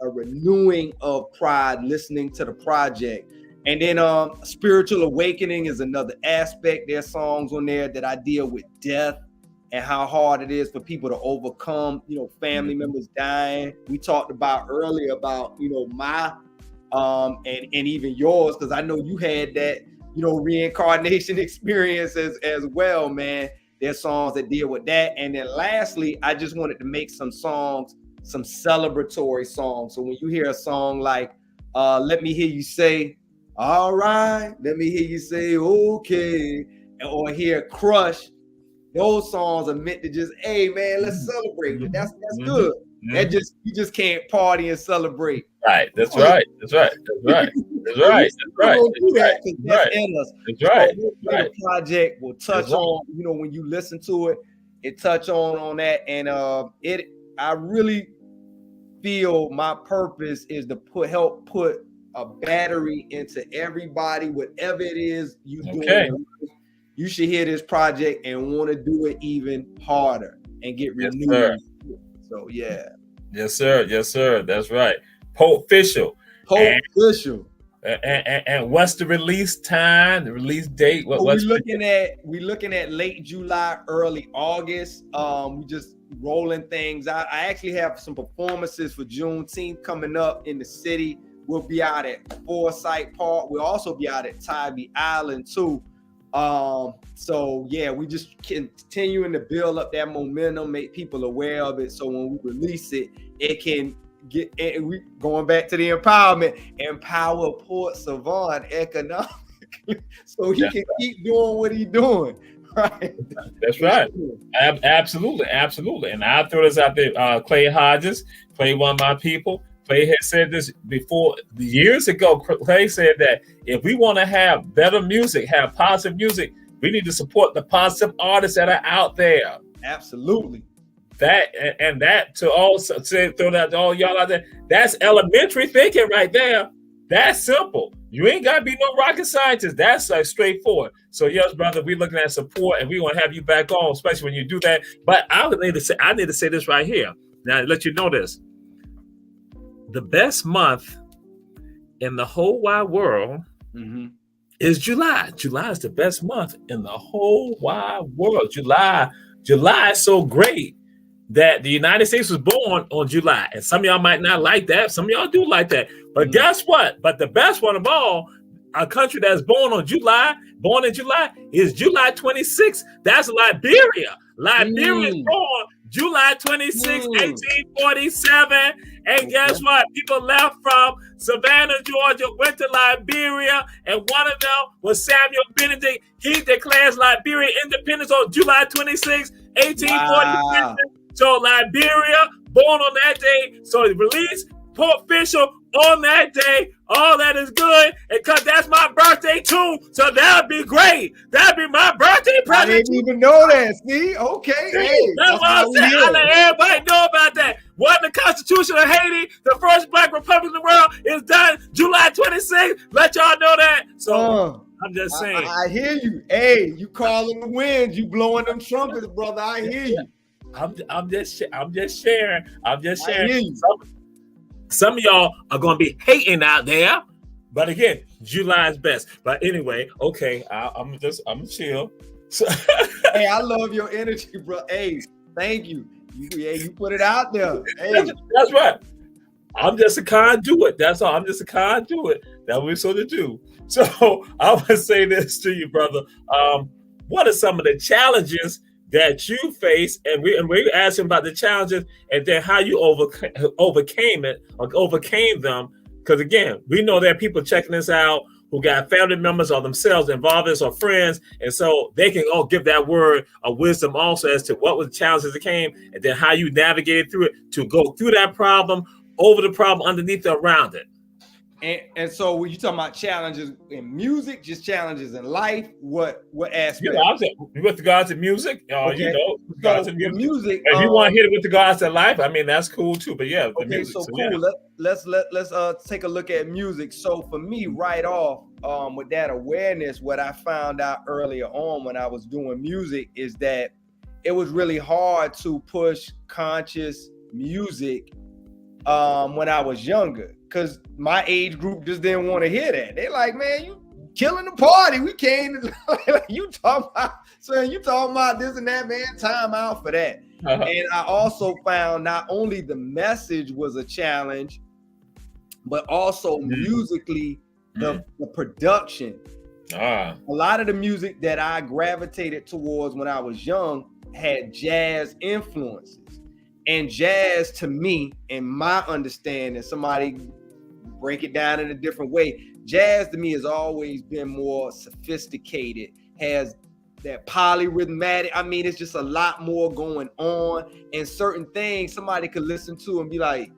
renewing of pride listening to the project. And then spiritual awakening is another aspect. There's songs on there that I deal with death and how hard it is for people to overcome, family members dying. We talked about earlier about, my and even yours, because I know you had that, reincarnation experience as well, man. There's songs that deal with that. And then lastly, I just wanted to make some songs, some celebratory songs. So when you hear a song like Let Me Hear You Say, all right, let me hear you say, okay, or hear Crush, those songs are meant to just, hey man, let's celebrate. But that's good. That you just can't Party and celebrate. Right. That's right. That's right. That's right. That's right. That's right. That's in us. That's right. The project will touch on, when you listen to it, it touch on that, and I really feel my purpose is to help put a battery into everybody, whatever it is you doing. You should hear this project and want to do it even harder and get renewed. So yeah. Yes, sir. Yes, sir. That's right. Pope Official. And what's the release time? The release date? We're looking at late July, early August. We just rolling things out. I actually have some performances for Juneteenth coming up in the city. We'll be out at Forsyth Park. We'll also be out at Tybee Island too. So yeah, we just continuing to build up that momentum, make people aware of it. So when we release it, it can get, and we going back to the empowerment, empower Port Savant economically, so he can keep doing what he's doing. Right. That's right. Absolutely. And I'll throw this out there. Clay Hodges, Clay, one of my people. Clay had said this before years ago. Clay said that if we want to have better music, have positive music, we need to support the positive artists that are out there. Absolutely. That to all say, throw that to all y'all out there. That's elementary thinking right there. That's simple. You ain't gotta be no rocket scientist. That's like straightforward. So yes, brother, we're looking at support, and we want to have you back on, especially when you do that. But I need to say this right here. Now, to let you know this. The best month in the whole wide world is July. July is the best month in the whole wide world. July is so great that the United States was born on July. And some of y'all might not like that. Some of y'all do like that. But guess what? But the best one of all, a country that's born in July, is July 26th. That's Liberia. Liberia is born July 26, 1847. And guess what? People left from Savannah, Georgia, went to Liberia, and one of them was Samuel Benedict. He declares Liberia independence on July 26, 1847. Wow. So Liberia, born on that day. So the release, Port Official on that day. All that is good. And because that's my birthday too. So that would be great. That'd be my birthday present. I didn't even know that. See? Okay. Hey, that's what I'm saying. I let everybody know about that. What the Constitution of Haiti, the first black republic in the world, is done July 26th. Let y'all know that. So I'm just saying. I hear you. Hey, you calling the winds. You blowing them trumpets, brother. I hear you. I'm just sharing. Some of y'all are going to be hating out there, but again, July is best. But anyway, okay, I'm chill. So hey, I love your energy, bro. Hey, thank you. You put it out there. Hey. That's right. I'm just a conduit. That's all. I'm just a conduit. That's what we're supposed to do. So I would say this to you, brother. What are some of the challenges that you face, and we're asking about the challenges and then how you overcame them? Because again, we know there are people checking this out who got family members or themselves involved in this or friends, and so they can all give that word of wisdom also as to what was the challenges that came, and then how you navigated through it to go through that problem, over the problem, underneath it, around it. And so when you talking about challenges in music, just challenges in life, what aspect? You know, I'm saying with regards to music, okay. You know, with regards to music. If you want to hit it with regards to life, I mean that's cool too. But yeah, okay, music, so cool. Yeah. Let's take a look at music. So for me, right off, with that awareness, what I found out earlier on when I was doing music is that it was really hard to push conscious music when I was younger. Because my age group just didn't want to hear that. They like, man, you killing the party. We came you talking about this and that, man. Time out for that. And I also found not only the message was a challenge, but also musically the production. A lot of the music that I gravitated towards when I was young had jazz influences. And jazz, to me, in my understanding, somebody break it down in a different way. Jazz, to me, has always been more sophisticated, has that polyrhythmatic. I mean, it's just a lot more going on. And certain things somebody could listen to and be like,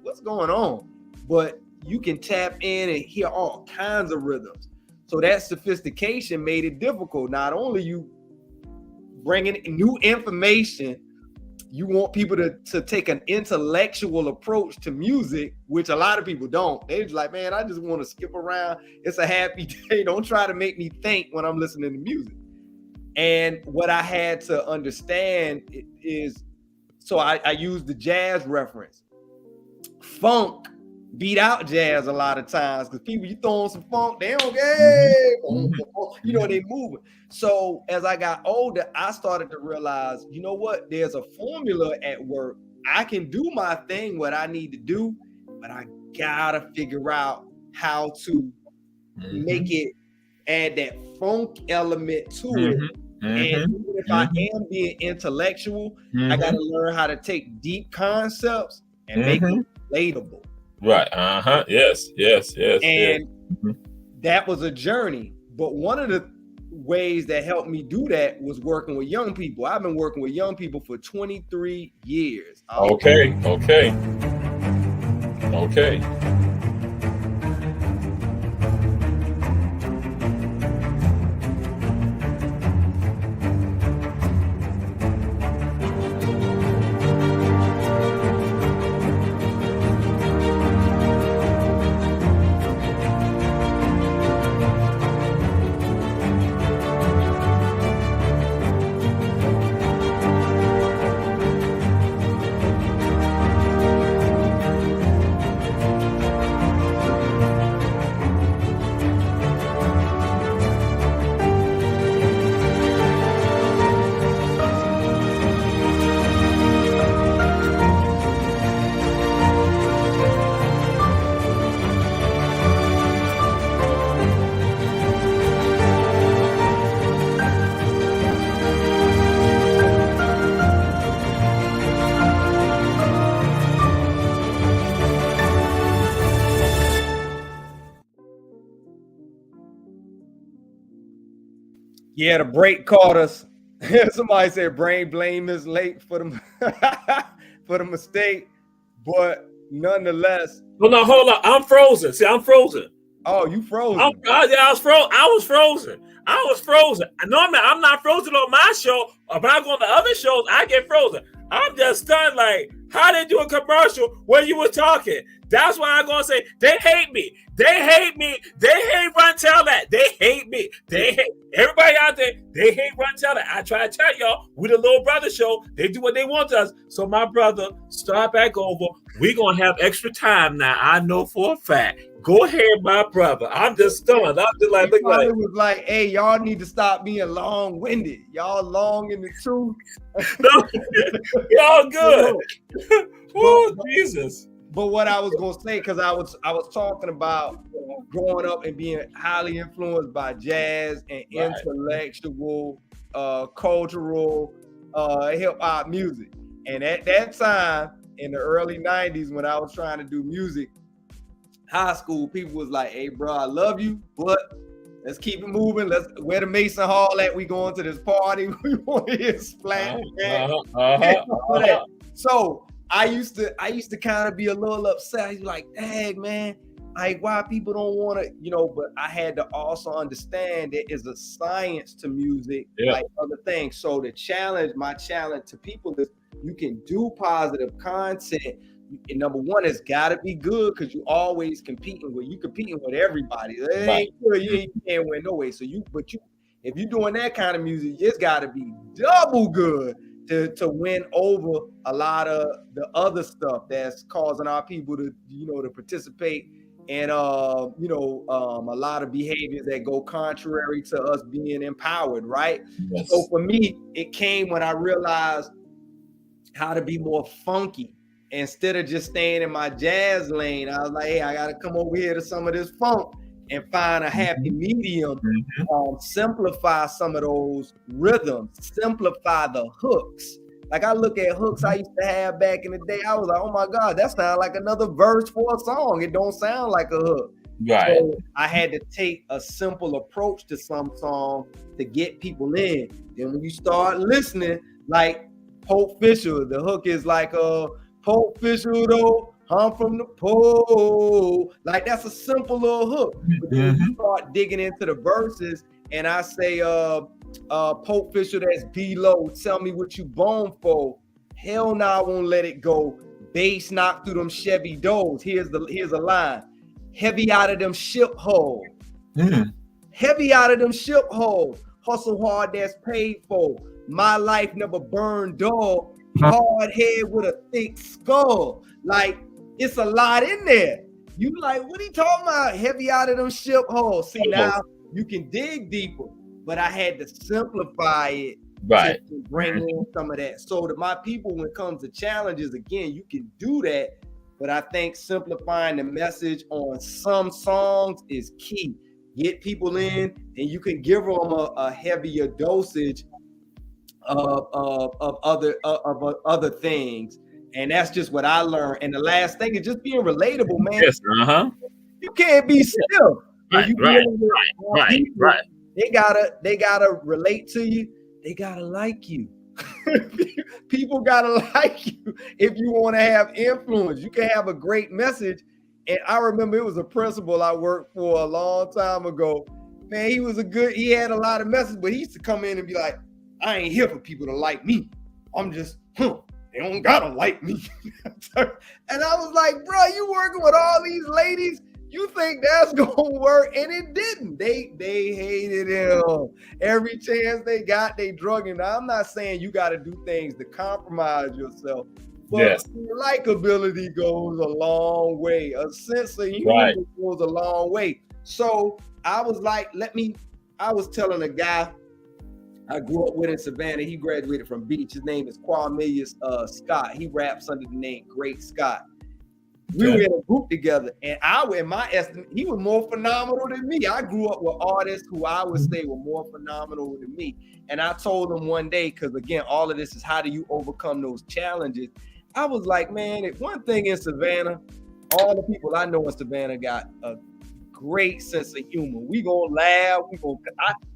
what's going on? But you can tap in and hear all kinds of rhythms. So that sophistication made it difficult. Not only you bringing new information, you want people to take an intellectual approach to music, which a lot of people don't. They're just like, man, I just want to skip around. It's a happy day. Don't try to make me think when I'm listening to music. And what I had to understand is, so I used the jazz reference. Funk beat out jazz a lot of times because people, you throw on some funk, they don't get, they moving. So as I got older, I started to realize, you know what, there's a formula at work. I can do my thing, what I need to do, but I gotta figure out how to make it, add that funk element to it. And even if I am being intellectual, I gotta learn how to take deep concepts and make them relatable. Right. Yes. And that was a journey. But one of the ways that helped me do that was working with young people. I've been working with young people for 23 years. Okay. Yeah, the break caught us. Somebody said brain blame is late for the for the mistake, but nonetheless. Well, no, hold on. I'm frozen. See, I'm frozen. Oh, you frozen? I was frozen. I was frozen. Normally, I'm not frozen on my show. Or when I go on the other shows, I get frozen. I'm just stunned. Like, how they do a commercial when you were talking? That's why I'm gonna say they hate me. They hate me. They hate Run Tell That. They hate me. They hate everybody out there. They hate Run Tell That. I try to tell y'all, we the little brother show. They do what they want to us. So my brother, start back over. We gonna have extra time now. I know for a fact. Go ahead, my brother. I'm just stunned. I'm just like, look like. It was like, hey, y'all need to stop being long-winded. Y'all long in the truth. Y'all good. Oh, Jesus. But what I was gonna say, because I was talking about growing up and being highly influenced by jazz and intellectual, cultural, hip hop music. And at that time, in the early 90s, when I was trying to do music, high school, people was like, hey, bro, I love you, but let's keep it moving. Let's where the Mason Hall at. We going to this party. We want to hear Splash. So I used to kind of be a little upset. I was like, dang, man, like why people don't want to, but I had to also understand there is a science to music, like other things. So my challenge to people is you can do positive content. And number one, it's got to be good because you always competing with everybody. It ain't good. You can't win no way. So if you're doing that kind of music, it's got to be double good to win over a lot of the other stuff that's causing our people to to participate in a lot of behaviors that go contrary to us being empowered, right? Yes. So for me, it came when I realized how to be more funky. Instead of just staying in my jazz lane, I was like, hey, I got to come over here to some of this funk and find a happy medium, simplify some of those rhythms, simplify the hooks. Like I look at hooks I used to have back in the day, I was like, oh my God, that sounds like another verse for a song. It don't sound like a hook. Right. So I had to take a simple approach to some song to get people in. Then when you start listening, like Pope Fisher, the hook is like Pope Fisher though, I'm from the pole. Like that's a simple little hook. But then you start digging into the verses, and I say, Pope Fisher, that's below. Tell me what you born for. Hell no, I won't let it go. Bass knock through them Chevy doors. Here's a line. Heavy out of them ship holes. Heavy out of them ship holes. Hustle hard, that's paid for. My life never burned dull. Hard head with a thick skull. Like, it's a lot in there. You like, what are you talking about? Heavy out of them ship holes. See, now you can dig deeper, but I had to simplify it. Right. To bring in some of that. So to my people, when it comes to challenges, again, you can do that. But I think simplifying the message on some songs is key. Get people in, and you can give them a heavier dosage of other things. And that's just what I learned. And the last thing is just being relatable, man. Yes, You can't be still. Right. They gotta relate to you. They gotta like you. People gotta like you if you want to have influence. You can have a great message. And I remember it was a principal I worked for a long time ago. Man, he had a lot of messages, but he used to come in and be like, I ain't here for people to like me. I'm just, they don't gotta like me. And I was like, bro, you working with all these ladies? You think that's gonna work? And it didn't. They hated him. Every chance they got, they drug him. Now, I'm not saying you got to do things to compromise yourself, but likability goes a long way. A sense of humor goes a long way. So I was like, I was telling a guy I grew up with in Savannah. He graduated from Beach. His name is Quamilius Scott. He raps under the name Great Scott. We were in a group together, and in my estimate, he was more phenomenal than me. I grew up with artists who I would say were more phenomenal than me. And I told him one day, because again, all of this is how do you overcome those challenges? I was like, man, if one thing in Savannah, all the people I know in Savannah got a great sense of humor. We gonna laugh.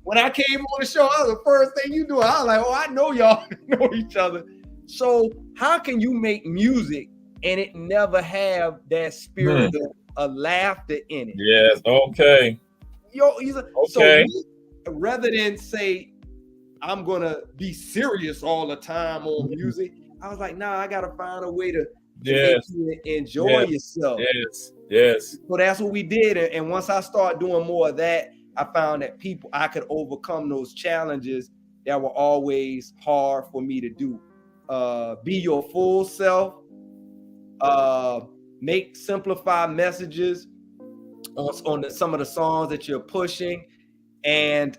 When I came on the show, that was the first thing you do. I was like, oh, I know y'all know each other. So how can you make music and it never have that spirit of laughter in it? Yes, okay. So rather than say, I'm gonna be serious all the time on music, I was like, nah, I gotta find a way to make you enjoy yourself. Yes. So that's what we did. And once I started doing more of that, I found that I could overcome those challenges that were always hard for me to do. Be your full self. Simplify messages on some of the songs that you're pushing, and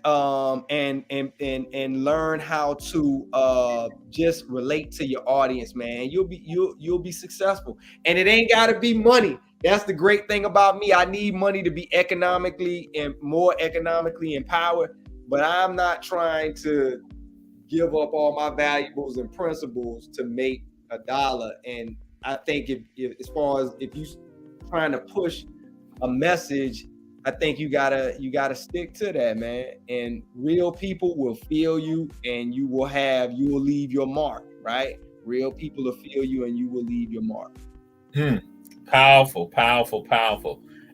learn how to just relate to your audience, man. You'll be successful, and it ain't got to be money. That's the great thing about me. I need money to be more economically empowered, but I'm not trying to give up all my valuables and principles to make $1. And I think if you trying to push a message, I think you gotta stick to that, man. And real people will feel you, and you will leave your mark, right? Real people will feel you, and you will leave your mark. Powerful.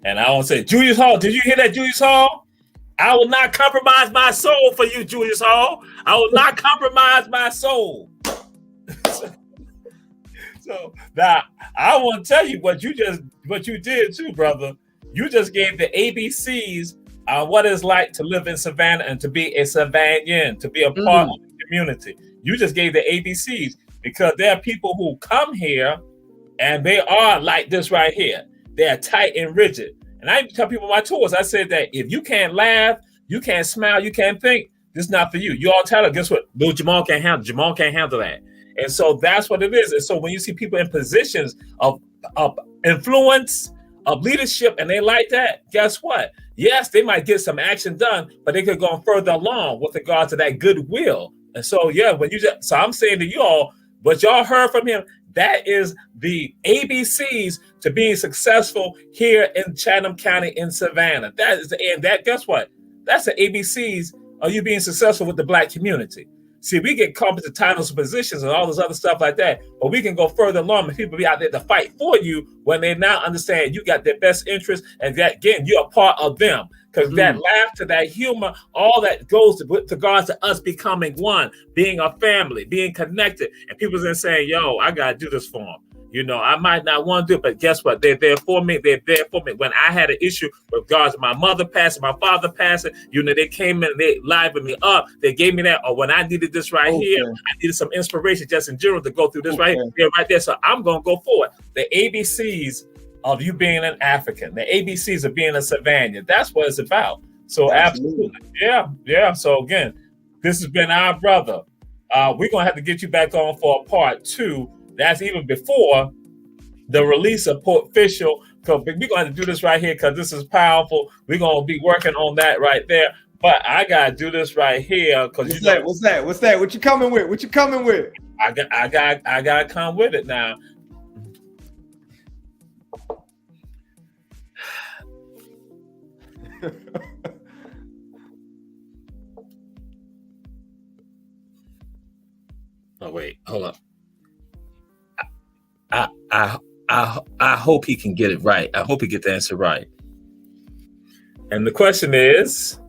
And I want to say, Julius Hall, did you hear that, Julius Hall? I will not compromise my soul for you, Julius Hall. I will not compromise my soul. So now I want to tell you what you did too, brother. You just gave the ABCs on what it's like to live in Savannah and to be a Savannian, to be a part of the community. You just gave the ABCs, because there are people who come here and they are like this right here. They are tight and rigid. And I tell people on my tours, I said that if you can't laugh, you can't smile, you can't think, this is not for you. You all tell her, guess what? No, Jamal can't handle that. And so that's what it is. And so when you see people in positions of influence, of leadership, and they like that, guess what? Yes, they might get some action done, but they could go further along with regard to that goodwill. And so, so I'm saying to you all, what y'all heard from him, that is the ABCs to being successful here in Chatham County in Savannah. Guess what? That's the ABCs of you being successful with the Black community. See, we get caught into titles and positions and all this other stuff like that, but we can go further along and people be out there to fight for you when they now understand you got their best interest and that, again, you're a part of them. Because that laughter, that humor, all that goes with regards to us becoming one, being a family, being connected. And people then saying, yo, I got to do this for them. You know, I might not want to do it, but guess what? They're there for me. They're there for me. When I had an issue with regards to my mother passing, my father passing, you know, they came in and they livened me up. They gave me that. Or when I needed this right here, I needed some inspiration just in general to go through this right here, right there. So I'm going to go forward. The ABCs of you being an African, the ABCs of being a Savannah. That's what it's about. So absolutely. Yeah. So again, this has been our brother. We're going to have to get you back on for a part 2. That's even before the release of Port Official. We're going to have to do this right here because this is powerful. We're going to be working on that right there. But I got to do this right here because What's that? What you coming with? I got to come with it now. Oh wait, hold up. I hope he can get it right. I hope he get the answer right. And the question is,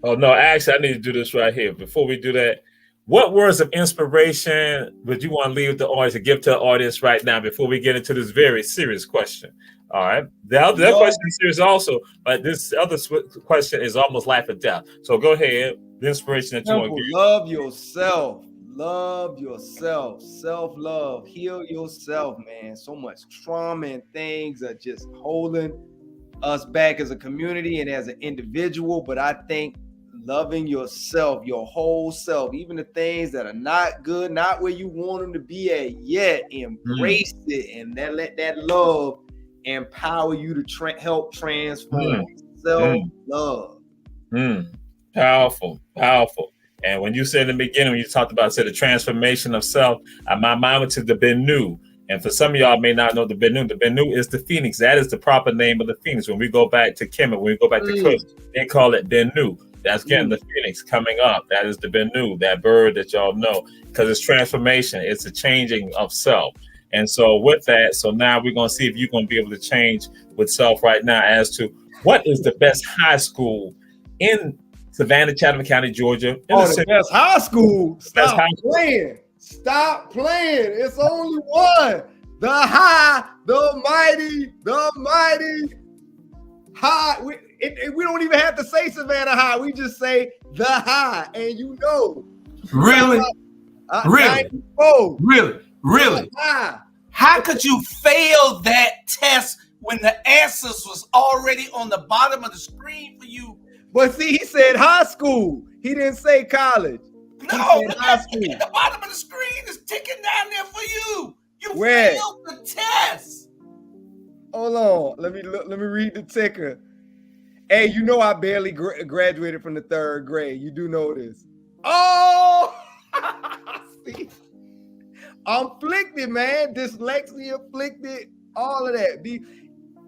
oh no, actually, I need to do this right here. Before we do that, what words of inspiration would you want to leave the audience to give to the audience right now before we get into this very serious question? All right. That question is serious also, but this other question is almost life or death. So go ahead. The inspiration that you want to give. Love yourself. Love yourself. Self-love. Heal yourself, man. So much trauma and things are just holding us back as a community and as an individual. But I think loving yourself, your whole self, even the things that are not good, not where you want them to be at yet, embrace it and then let that love empower you to help transform. Self-love. Powerful. And when you said in the beginning, when you talked about the transformation of self, my mind went to the Bennu. And for some of y'all may not know the Bennu is the phoenix. That is the proper name of the phoenix. When we go back to Kemet, when we go back to Kush, they call it Bennu. That's again the phoenix coming up. That is the Bennu, that bird that y'all know, because it's transformation. It's a changing of self. And so with that, so now we're going to see if you're going to be able to change with self right now as to what is the best high school in Savannah, Chatham County, Georgia. The best high school. Stop playing. It's only one. The high, the mighty high. We don't even have to say Savannah High. We just say the high, and you know. Really? Really? How could you fail that test when the answers was already on the bottom of the screen for you? But see, he said high school. He didn't say college. No, high school. The bottom of the screen is ticking down there for you. You failed the test. Hold on. Let me read the ticker. Hey, you know I barely graduated from the 3rd grade. You do know this. Oh, see, I'm afflicted, man. Dyslexia afflicted. All of that.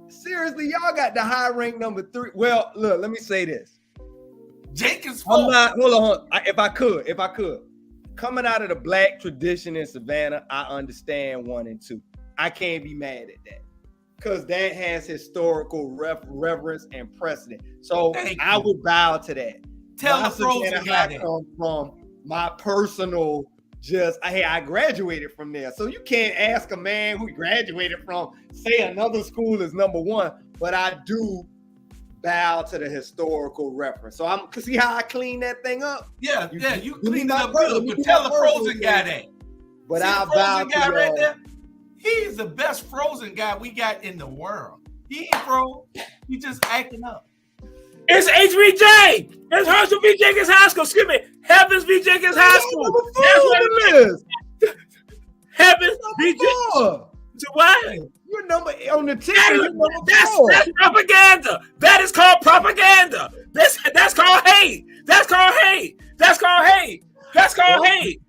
Seriously, y'all got the high rank number 3. Well, look, let me say this. Jenkins. Hold on. If I could. Coming out of the Black tradition in Savannah, I understand 1 and 2. I can't be mad at that because that has historical reverence and precedent. So I would bow to that. Tell the frozen guy come from my personal. I graduated from there. So you can't ask a man who graduated from, say, another school is number 1, but I do bow to the historical reference. So I'm see how I clean that thing up? Yeah, you cleaned it up good, but tell the frozen guy that. But I'll bow to right there. He's the best frozen guy we got in the world. He ain't froze. He just acting up. It's HVJ. It's Herschel V. Jenkins High School. Excuse me. Heavens V. Jenkins High School. That's what it is. Heavens V. Jenkins. To what? You're number on the ticket. That's propaganda. That is called propaganda. That's called hate. That's called hate. That's called hate. That's called hate.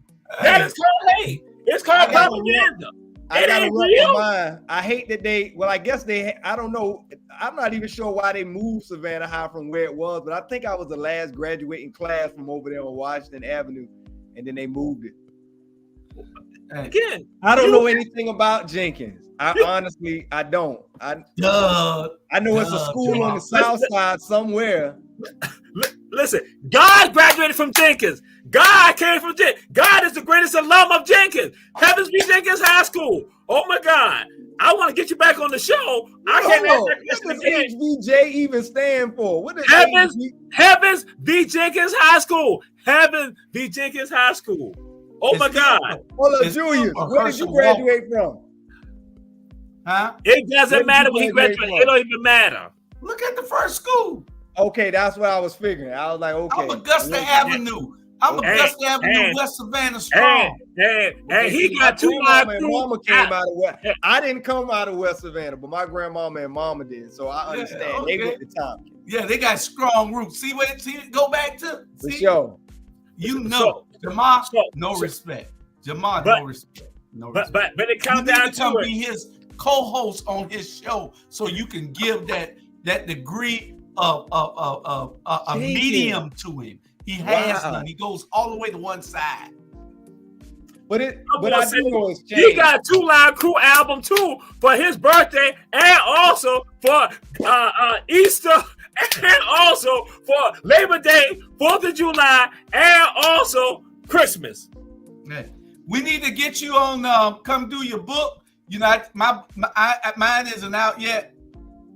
That is called hate. It's called propaganda. I gotta run mine. I hate that I guess I don't know. I'm not even sure why they moved Savannah High from where it was, but I think I was the last graduating class from over there on Washington Avenue. and then they moved it. Again, I don't know anything about Jenkins. Honestly, I don't. I know it's a school on the south side somewhere. Listen, God graduated from Jenkins. God came from Jenkins. God is the greatest alum of Jenkins. Heavens be Jenkins High School. Oh my God. I want to get you back on the show. I can't ask that question What does again. HBJ even stand for? What does Heavens be Jenkins High School. Heavens be Jenkins High School. Oh my God. Hold up, Julius. Where did you graduate from? Huh? It doesn't matter when he graduated. It don't even matter. Look at the first school. Okay, that's what I was figuring. I was like, okay. I'm Augusta Avenue. I'm Augusta Avenue, West Savannah strong. And he got 2 live crew. Mama came out of West. I didn't come out of West Savannah, but my grandmama and mama did. So I understand. They went to top. Yeah, they got strong roots. See what it go back to? For sure. You know, Jamal, no respect. Jamal, no respect. No respect. But it comes down to it. Be his co-host on his show, so you can give that degree of a medium to him. He has none. He goes all the way to one side. But I do know it's changed. He got 2 live crew album too for his birthday, and also for Easter, and also for Labor Day, 4th of July, and also Christmas. Yeah. We need to get you on. Come do your book. You know, mine isn't out yet.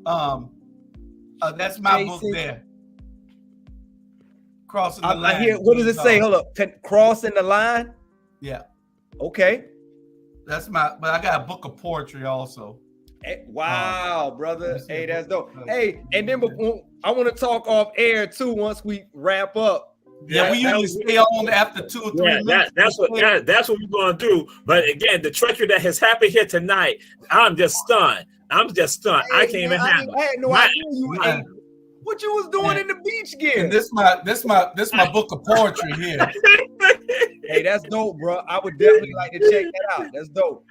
That's my book there. Crossing the line. I hear. What does it say? Hold up. Crossing the line. Yeah. Okay. That's but I got a book of poetry also. Hey, wow, brother. Hey, that's dope. Hey, and then I want to talk off air too once we wrap up. Yeah, we usually stay on after 2 or 3 minutes. That's what we're gonna do. But again, the treachery that has happened here tonight, I'm just stunned. I can't even handle it. I had no idea what you was doing in the beach gear. And this my book of poetry here. Hey, that's dope, bro. I would definitely like to check that out. That's dope.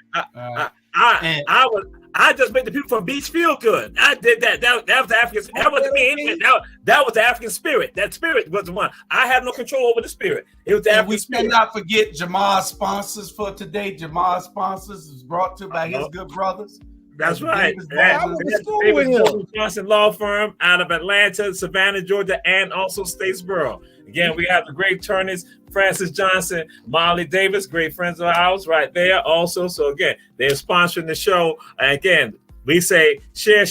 I just made the people from Beach feel good. I did that. That was the African. That wasn't me. That was the African spirit. That spirit was the one. I have no control over the spirit. It was the African spirit. We cannot forget Jamal's sponsors for today. Jamal's sponsors is brought to by his good brothers. That's right. David Johnson Law Firm out of Atlanta, Savannah, Georgia, and also Statesboro. Again, we have the great attorneys, Francis Johnson, Molly Davis, great friends of ours right there also. So again, they're sponsoring the show. And again, we say share.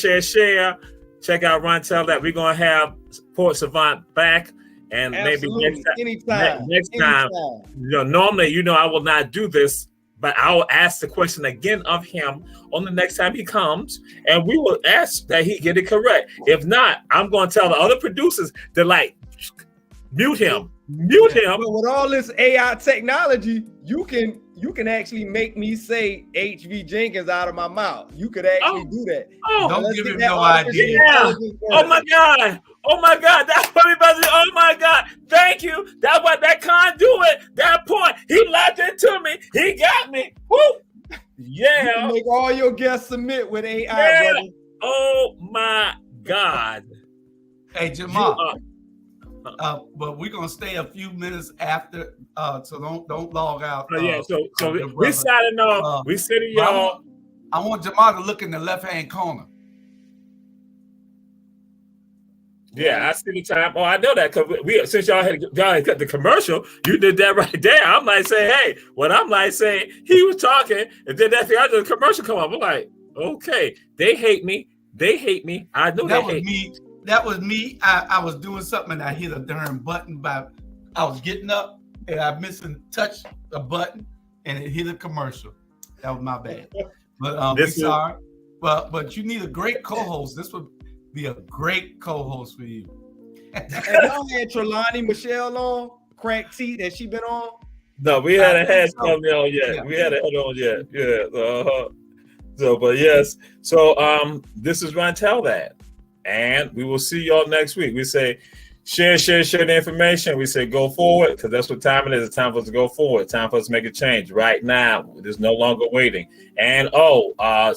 Check out Ron Tell that we're going to have Port Savant back. And absolutely. Maybe next time, normally, I will not do this, but I will ask the question again of him on the next time he comes, and we will ask that he get it correct. If not, I'm going to tell the other producers to mute him. But with all this AI technology, you can actually make me say HV Jenkins out of my mouth. You could actually do that. Don't give him no idea. Yeah. Oh my God. That's what everybody. Oh my God. Thank you. That's what that conduit, that point. He locked into me. He got me. Woo. Yeah. You can make all your guests submit with AI, brother. Oh my God. Hey, Jamal. But we're gonna stay a few minutes after, so don't log out. So we signing off. We sitting y'all. I want Jamal to look in the left-hand corner. Yeah, I see the time. Oh, I know that because since y'all had got the commercial, you did that right there. I'm like saying, hey, what I'm like saying, he was talking, and then the commercial come up. I'm like, okay, they hate me. I know that was me. That was me. I was doing something and I hit a darn button I was getting up and I touched a button and it hit a commercial. That was my bad. But we sorry. But you need a great co-host. This would be a great co-host for you. And y'all had Trelawney Michelle on, Crack Teeth, has she been on? No, we hadn't had something on yet. Yeah. We hadn't had on yet. Yeah. So, but yes. So this is Ron Tell That. And we will see y'all next week. We say share the information. We say go forward, because that's what time it is. It's time for us to go forward. Time for us to make a change right now. There's no longer waiting. And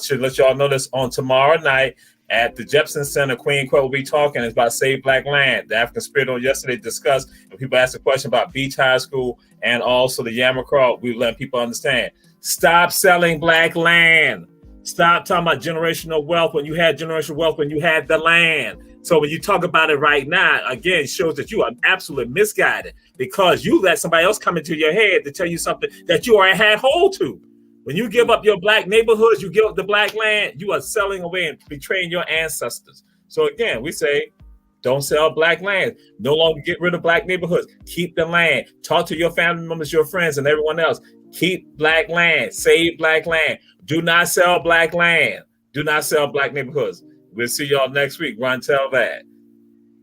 should let y'all know this on tomorrow night. at the Jepson Center. Queen Quet will be talking. It's about Save Black Land. The African Spirit on yesterday discussed, and people asked a question about Beach High School and also the Yamacraw. We let people understand. Stop selling black land. Stop talking about generational wealth when you had generational wealth, when you had the land. So when you talk about it right now, again, it shows that you are absolutely misguided because you let somebody else come into your head to tell you something that you already had hold to. When you give up your black neighborhoods, you give up the black land, you are selling away and betraying your ancestors. So again, we say, don't sell black land. No longer get rid of black neighborhoods. Keep the land. Talk to your family members, your friends, and everyone else. Keep black land. Save black land. Do not sell black land. Do not sell black neighborhoods. We'll see y'all next week. Run, tell that.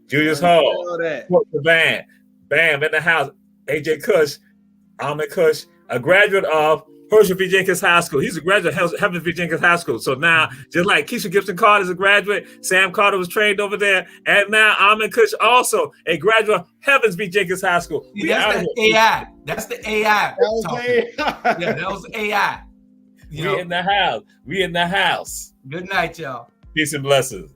Julius Hall. The band. Bam in the house. AJ Kush. Ahmed Kush. A graduate of Herschel V. Jenkins High School. He's a graduate of Heaven V. Jenkins High School. So now, just like Keisha Gibson Carter is a graduate, Sam Carter was trained over there, and now Ahmed Kush also a graduate of Heavens V. Jenkins High School. That's the AI. That's the AI. Yeah, that was AI. We in the house. We in the house. Good night, y'all. Peace and blessings.